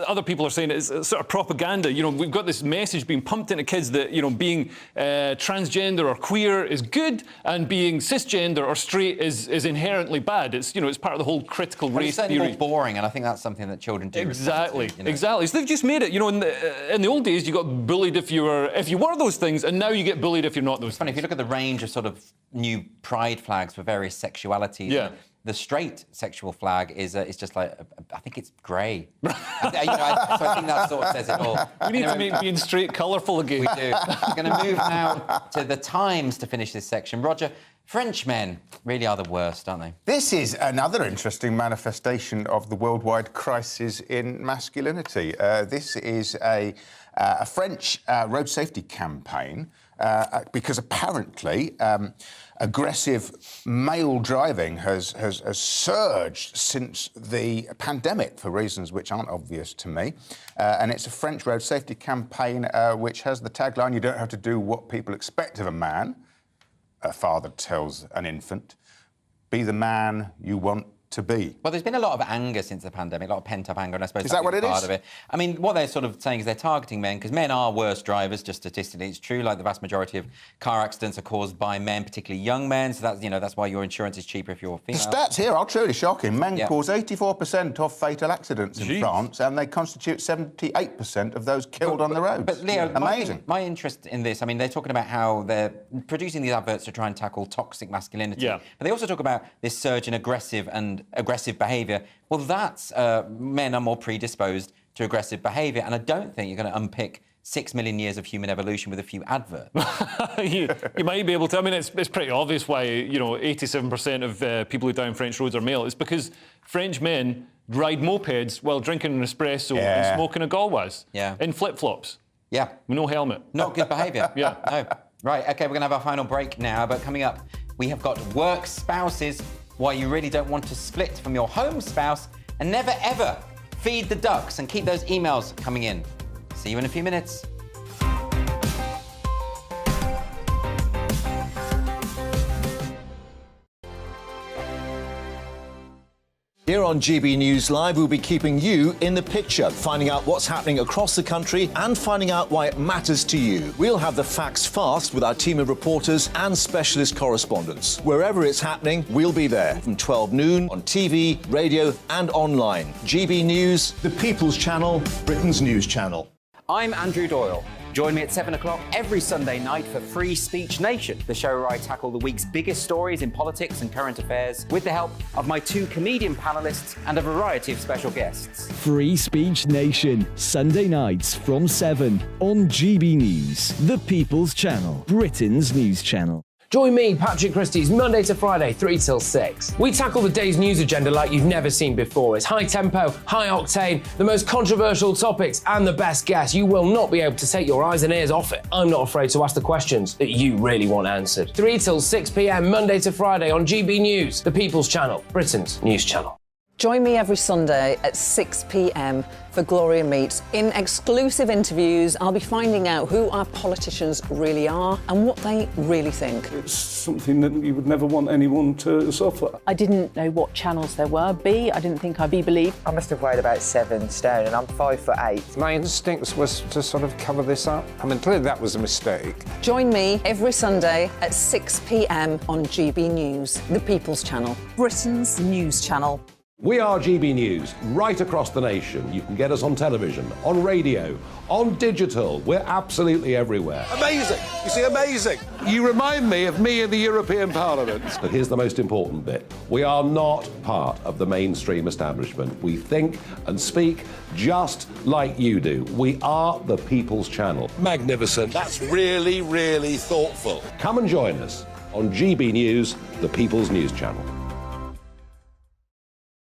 Other people are saying it's sort of propaganda. We've got this message being pumped into kids that, being transgender or queer is good, and being cisgender or straight is inherently bad. It's, it's part of the whole critical race theory. It's more boring, and I think that's something that children do. Exactly. Exactly. So they've just made it. In the old days, you got bullied if you were those things, and now you get bullied if you're not those things. Funny, if you look at the range of sort of new pride flags for various sexualities, the straight sexual flag is just like, I think it's grey. So I think that sort of says it all. We need to make being straight colourful again. We do. We're going to move now to the Times to finish this section. Roger, French men really are the worst, aren't they? This is another interesting manifestation of the worldwide crisis in masculinity. This is a French road safety campaign because apparently aggressive male driving has surged since the pandemic for reasons which aren't obvious to me. And it's a French road safety campaign which has the tagline, "You don't have to do what people expect of a man," a father tells an infant. "Be the man you want to be." Well, there's been a lot of anger since the pandemic, a lot of pent-up anger, and I suppose is that what it part is? Of it. What they're sort of saying is they're targeting men, because men are worse drivers, just statistically. It's true, like the vast majority of car accidents are caused by men, particularly young men, so that's why your insurance is cheaper if you're female. The stats here are truly shocking. Men cause 84% of fatal accidents in France, and they constitute 78% of those killed on the roads. But Leo, amazing. My interest in this, they're talking about how they're producing these adverts to try and tackle toxic masculinity. But they also talk about this surge in aggressive behaviour. Well, that's men are more predisposed to aggressive behaviour, and I don't think you're going to unpick 6 million years of human evolution with a few adverts. you might be able to. It's pretty obvious why 87% of people who die on French roads are male. It's because French men ride mopeds while drinking an espresso and smoking a Gauloise in flip-flops. Yeah. With no helmet. Not good behaviour. No. Right, OK, we're going to have our final break now, but coming up, we have got work spouses, why you really don't want to split from your home spouse, and never ever feed the ducks, and keep those emails coming in. See you in a few minutes. Here on GB News Live, we'll be keeping you in the picture, finding out what's happening across the country and finding out why it matters to you. We'll have the facts fast with our team of reporters and specialist correspondents. Wherever it's happening, we'll be there from 12 noon on TV, radio and online. GB News, the People's Channel, Britain's news channel. I'm Andrew Doyle. Join me at 7 o'clock every Sunday night for Free Speech Nation, the show where I tackle the week's biggest stories in politics and current affairs with the help of my 2 comedian panellists and a variety of special guests. Free Speech Nation, Sunday nights from 7 on GB News, the People's Channel, Britain's news channel. Join me, Patrick Christie's Monday to Friday, 3 till 6. We tackle the day's news agenda like you've never seen before. It's high tempo, high octane, the most controversial topics and the best guests. You will not be able to take your eyes and ears off it. I'm not afraid to ask the questions that you really want answered. 3 till 6 p.m. Monday to Friday on GB News, the People's Channel, Britain's news channel. Join me every Sunday at 6 p.m. for Gloria Meets. In exclusive interviews, I'll be finding out who our politicians really are and what they really think. It's something that you would never want anyone to suffer. I didn't know what channels there were. I didn't think I'd be believed. I must have weighed about 7 stone and I'm 5'8". My instincts was to sort of cover this up. I mean, clearly that was a mistake. Join me every Sunday at 6 p.m. on GB News, the People's Channel, Britain's news channel. We are GB News, right across the nation. You can get us on television, on radio, on digital. We're absolutely everywhere. Amazing! You see, amazing! You remind me of me in the European Parliament. But here's the most important bit. We are not part of the mainstream establishment. We think and speak just like you do. We are the People's Channel. Magnificent. That's really, really thoughtful. Come and join us on GB News, the People's News Channel.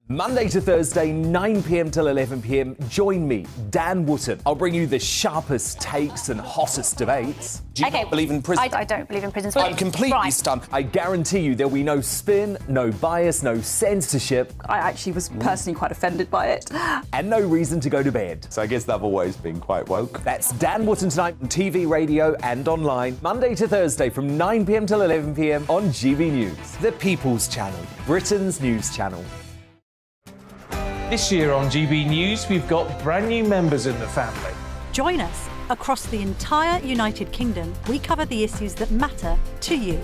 Monday to Thursday, 9 p.m. till 11 p.m. Join me, Dan Wootton. I'll bring you the sharpest takes and hottest debates. Do you not believe in prisons? I don't believe in prisons. I'm completely stunned. I guarantee you there'll be no spin, no bias, no censorship. I actually was personally quite offended by it. And no reason to go to bed. So I guess they've always been quite woke. That's Dan Wootton tonight on TV, radio and online. Monday to Thursday from 9 p.m. till 11 p.m. on GB News. The People's Channel, Britain's news channel. This year on GB News, we've got brand new members in the family. Join us. Across the entire United Kingdom, we cover the issues that matter to you.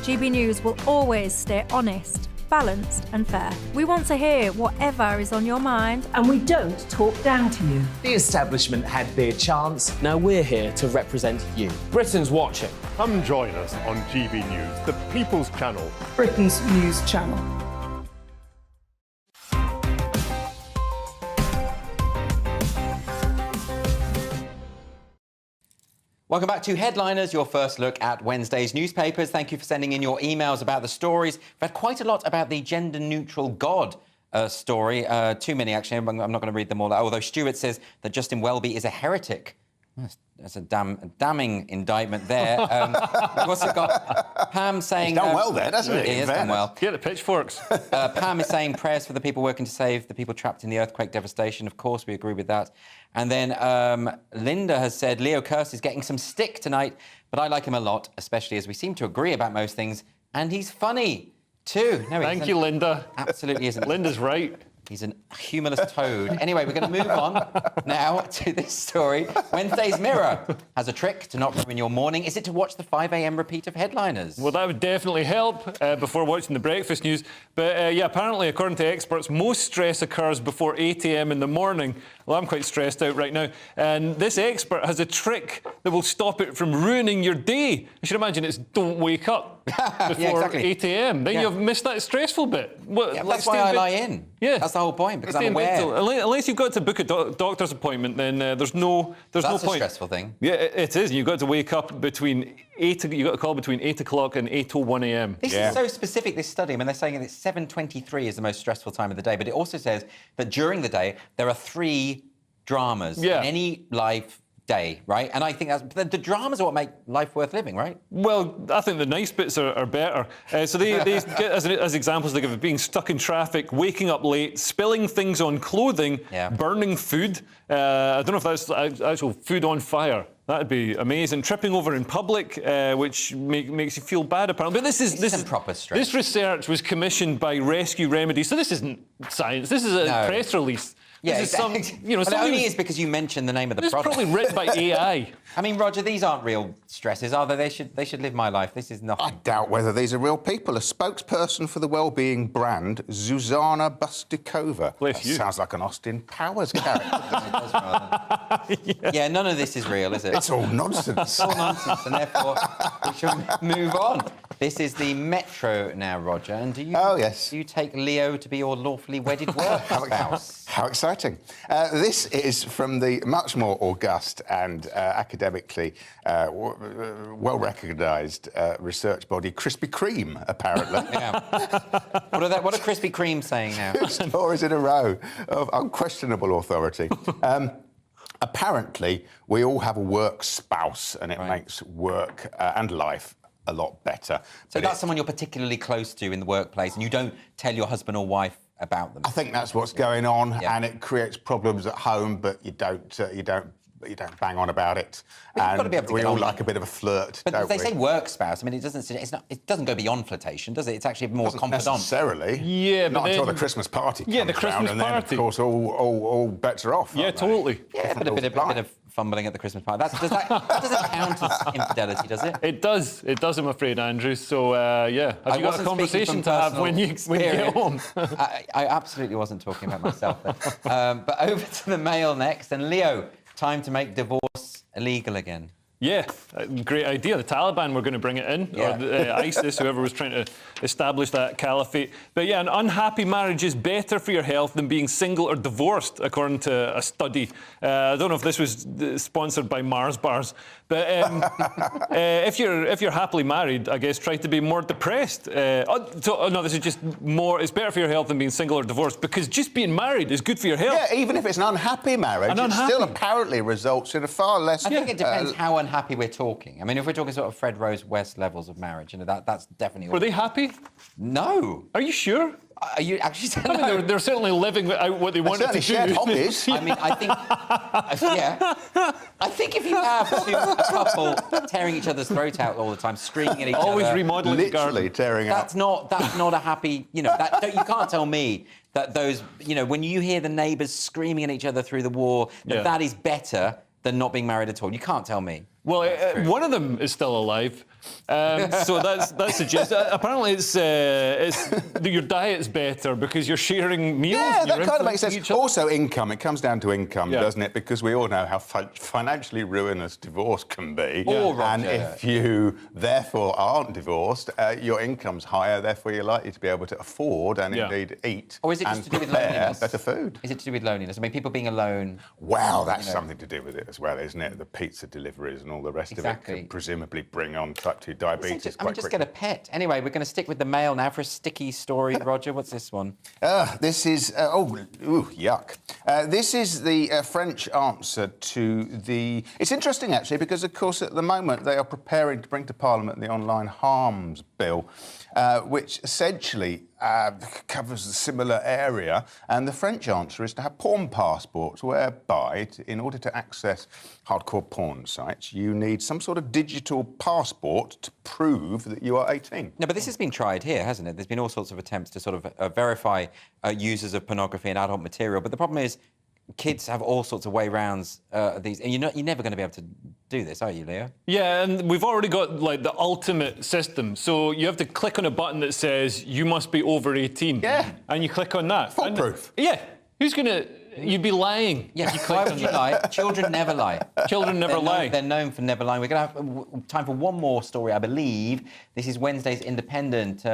GB News will always stay honest, balanced and fair. We want to hear whatever is on your mind. And we don't talk down to you. The establishment had their chance. Now we're here to represent you. Britain's watching. Come join us on GB News, the People's Channel, Britain's news channel. Welcome back to Headliners, your first look at Wednesday's newspapers. Thank you for sending in your emails about the stories. We've had quite a lot about the gender-neutral God story. Too many, actually. I'm not going to read them all out. Although Stuart says that Justin Welby is a heretic. That's a damning indictment there. We've also got Pam saying... He's done well there, doesn't he? He has done well. Get the pitchforks. Pam is saying prayers for the people working to save the people trapped in the earthquake devastation. Of course, we agree with that. And then Linda has said Leo Kearse is getting some stick tonight, but I like him a lot, especially as we seem to agree about most things. And he's funny, too. No, Thank you, Linda. Absolutely isn't. Linda's right. He's a humorless toad. Anyway, we're going to move on now to this story. Wednesday's Mirror has a trick to not ruin your morning. Is it to watch the 5 a.m. repeat of Headliners? Well, that would definitely help before watching the breakfast news. But yeah, apparently, according to experts, most stress occurs before 8 a.m. in the morning. Well, I'm quite stressed out right now. And this expert has a trick that will stop it from ruining your day. You should imagine it's don't wake up before 8 a.m. Then you've missed that stressful bit. Yeah, that's why I lie in. Yeah. That's the whole point, because I'm aware. Unless you've got to book a doctor's appointment, then there's no point. That's a stressful thing. Yeah, it is. You've got to wake up between 8... You've got to call between 8 o'clock and 8:01 a.m. This is so specific, this study. I mean, they're saying that 7:23 is the most stressful time of the day, but it also says that during the day, there are 3 dramas in any life day, right? And I think that's the dramas are what make life worth living, right? Well, I think the nice bits are better. So they get as examples they give of being stuck in traffic, waking up late, spilling things on clothing, burning food. I don't know if that's actual food on fire. That'd be amazing. Tripping over in public, which makes you feel bad, apparently. But this is proper stress. This research was commissioned by Rescue Remedies, so this isn't science. This is a press release. Yeah, this is some, well, it only is because you mentioned the name of the product. It's probably written by AI. I mean, Roger, these aren't real stresses, are they? They should live my life. This is nothing. I doubt whether these are real people. A spokesperson for the wellbeing brand, Zuzana Bustikova. Sounds like an Austin Powers character. Yeah, none of this is real, is it? It's all nonsense. It's all nonsense, and therefore we should move on. This is the Metro now, Roger. And do you? Oh yes. Do you take Leo to be your lawfully wedded work spouse? How exciting. This is from the much more august and academically well-recognised research body Krispy Kreme, apparently. Yeah. What are Krispy Kreme saying now? 2 stories in a row of unquestionable authority. Apparently, we all have a work spouse, and it makes work and life a lot better. So that's someone you're particularly close to in the workplace, and you don't tell your husband or wife about them. I think that's what's going on, and it creates problems at home, but you don't bang on about it. But you've got to be able to we get all on. like a bit of a flirt. But don't they we? say work spouse. I mean, it doesn't go beyond flirtation, does it? It's actually more confidant. Necessarily. Yeah, but not until then- the Christmas party. Yeah, the comes round, Christmas and then, party. of course, all bets are off. Yeah, aren't they? totally. Yeah, but a bit of fumbling at the Christmas party. That doesn't count as infidelity, does it? It does. It does, I'm afraid, Andrew. So, yeah. Have I you got a wasn't conversation speaking to from have when you get home? I absolutely wasn't talking about myself then. But over to the Mail next. And Leo, time to make divorce illegal again. Yeah, great idea. The Taliban were going to bring it in, or ISIS, whoever was trying to establish that caliphate. But yeah, an unhappy marriage is better for your health than being single or divorced, according to a study. I don't know if this was sponsored by Mars Bars, but if you're happily married, I guess try to be more depressed. No, this is just more. It's better for your health than being single or divorced, because just being married is good for your health. Yeah, even if it's an unhappy marriage, it still apparently results in a far less. I think it depends how unhappy we're talking. I mean, if we're talking sort of Fred Rose West levels of marriage, that's definitely. Were they happy? No. Are you sure? Are you actually saying I mean, they're certainly living out what they wanted to do. Shared hobbies. I mean, I think, I think if you have a couple tearing each other's throat out all the time, screaming at each other, always remodeling the garden, literally tearing out. That's not a happy. You can't tell me that those. When you hear the neighbours screaming at each other through the war, that is better than not being married at all. You can't tell me. Well, one of them is still alive, so that suggests. Apparently, it's your diet's better because you're sharing meals. Yeah, that kind of makes sense. Also, income. It comes down to income, doesn't it? Because we all know how financially ruinous divorce can be. Yeah. And if you therefore aren't divorced, your income's higher. Therefore, you're likely to be able to afford and indeed eat. Or is it just to do with loneliness? Better food. Is it to do with loneliness? I mean, people being alone. Well, that's something to do with it as well, isn't it? The pizza deliveries and all the rest of it could presumably bring on type 2 diabetes quite just quickly. get a pet. Anyway, we're going to stick with the Mail now for a sticky story. Roger, what's this one? This is... yuck. This is the French answer to the... It's interesting, actually, because, of course, at the moment they are preparing to bring to Parliament the Online Harms Bill, which essentially covers a similar area. And the French answer is to have porn passports, whereby, in order to access hardcore porn sites, you need some sort of digital passport to prove that you are 18. No, but this has been tried here, hasn't it? There's been all sorts of attempts to sort of verify users of pornography and adult material. But the problem is, kids have all sorts of way rounds these, and you're never going to be able to do this, are you, Leo? Yeah, and we've already got the ultimate system. So you have to click on a button that says you must be over 18. Yeah. And you click on that. Foolproof. Yeah. Who's gonna? You'd be lying. Yeah. Why would you lie? Children never lie. Children never lie. They're known for never lying. We're going to have time for one more story, I believe. This is Wednesday's Independent.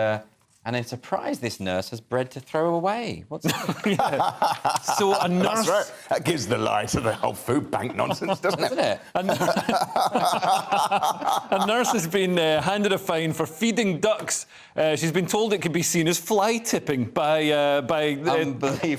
And in surprise, this nurse has bread to throw away. What's that? So a nurse... That's right. That gives the lie to the whole food bank nonsense, doesn't it? A nurse has been handed a fine for feeding ducks. She's been told it could be seen as fly tipping by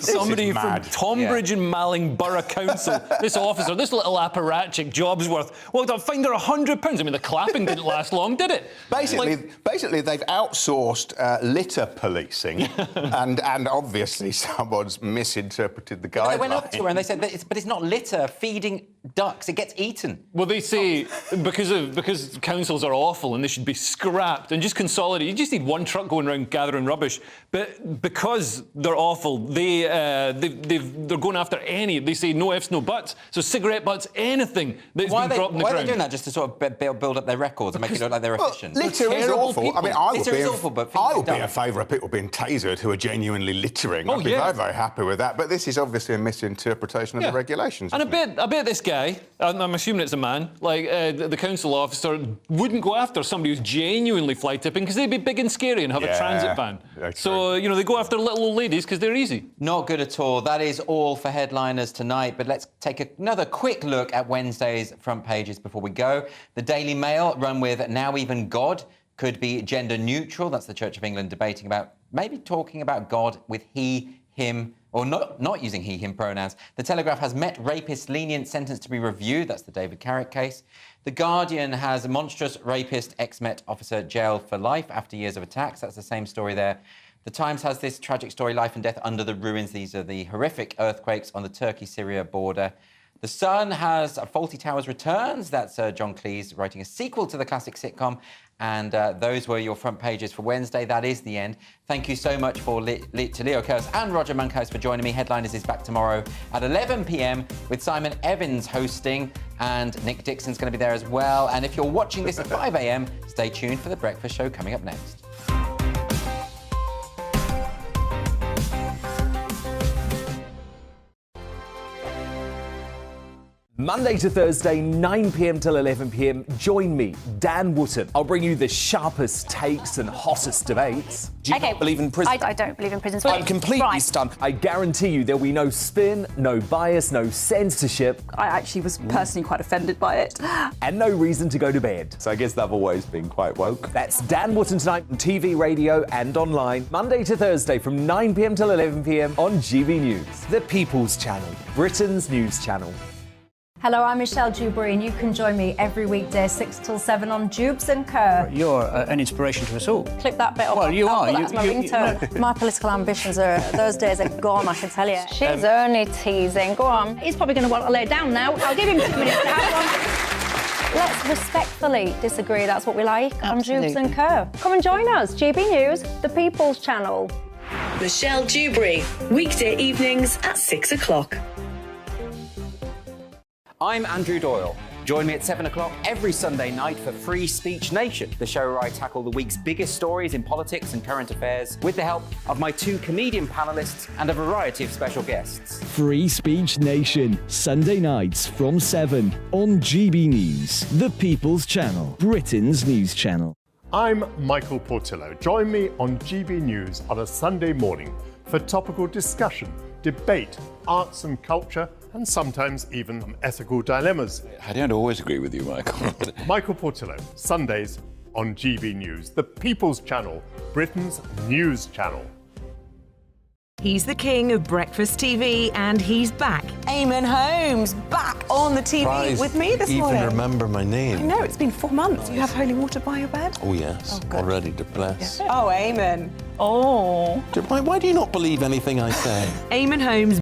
somebody from Tonbridge and Malling Borough Council. This officer, this little apparatchik, Jobsworth, walked up, fined her £100. I mean, the clapping didn't last long, did it? Basically, they've outsourced litter policing, and obviously someone's misinterpreted the guidelines. They went up to her and they said, but it's not litter. Feeding ducks, it gets eaten. Well, they say because councils are awful and they should be scrapped and just consolidated. You just need one truck going around gathering rubbish. But because they're awful, they're going after any. They say no ifs, no buts. So cigarette butts, anything that's been dropped in the ground. Why are they doing that? Just to sort of build up their records and make it look like they're efficient? Litter is awful. People. I mean, I would litter be is awful, but I would be in favour of people being tasered who are genuinely littering. Oh, I'd be yeah. very, very happy with that. But this is obviously a misinterpretation of the regulations. And I bet this guy, I'm assuming it's a man, like the council officer, wouldn't go after somebody who's genuinely fly tipping because they'd be big and scary and have a transit ban. So, you know, they go after little old ladies because they're easy. Not good at all. That is all for headliners tonight, but let's take another quick look at Wednesday's front pages before we go. The Daily Mail run with "Now Even God could be gender neutral." That's the Church of England debating about maybe talking about God with he, him, or not using he, him pronouns. The Telegraph has "Met rapist lenient sentence to be reviewed." That's the David Carrick case. The Guardian has "Monstrous rapist ex-Met officer jailed for life after years of attacks." That's the same story there. The Times has this tragic story, "Life and Death Under the Ruins." These are the horrific earthquakes on the Turkey-Syria border. The Sun has "Faulty Towers Returns." That's John Cleese writing a sequel to the classic sitcom. And those were your front pages for Wednesday. That is the end. Thank you so much to Leo Kurz and Roger Monkhouse for joining me. Headliners is back tomorrow at 11 p.m. with Simon Evans hosting, and Nick Dixon's going to be there as well. And if you're watching this at 5 a.m, stay tuned for The Breakfast Show coming up next. Monday to Thursday, 9 p.m. till 11 p.m. Join me, Dan Wootton. I'll bring you the sharpest takes and hottest debates. Do you not believe in prison? I don't believe in prison. I'm completely stunned. I guarantee you there'll be no spin, no bias, no censorship. I actually was personally quite offended by it. And no reason to go to bed. So I guess they've always been quite woke. That's Dan Wootton tonight on TV, radio and online. Monday to Thursday from 9 p.m. till 11 p.m. on GB News. The People's Channel, Britain's news channel. Hello, I'm Michelle Dewberry, and you can join me every weekday 6 till 7 on Dubes and Kerr. You're an inspiration to us all. Clip that bit off. Well, you are. That's my ringtone. My political ambitions those days are gone, I can tell you. She's only teasing. Go on. He's probably going to want to lay down now. I'll give him 2 minutes to have one. Let's respectfully disagree. That's what we like on Dubes and Kerr. Come and join us. GB News, the People's Channel. Michelle Dewberry, weekday evenings at 6 o'clock. I'm Andrew Doyle. Join me at 7 o'clock every Sunday night for Free Speech Nation, the show where I tackle the week's biggest stories in politics and current affairs with the help of my 2 comedian panellists and a variety of special guests. Free Speech Nation, Sunday nights from 7 on GB News, the People's Channel, Britain's news channel. I'm Michael Portillo. Join me on GB News on a Sunday morning for topical discussion, debate, arts and culture, and sometimes even ethical dilemmas. I don't always agree with you, Michael. Michael Portillo, Sundays on GB News, the People's Channel, Britain's news channel. He's the king of breakfast TV, and he's back. Eamon Holmes, back on the TV with me this morning. Even remember my name. I know, it's been 4 months. You have holy water by your bed? Oh, yes. Already to bless. Yeah. Oh, Eamon. Oh. Why do you not believe anything I say? Eamon Holmes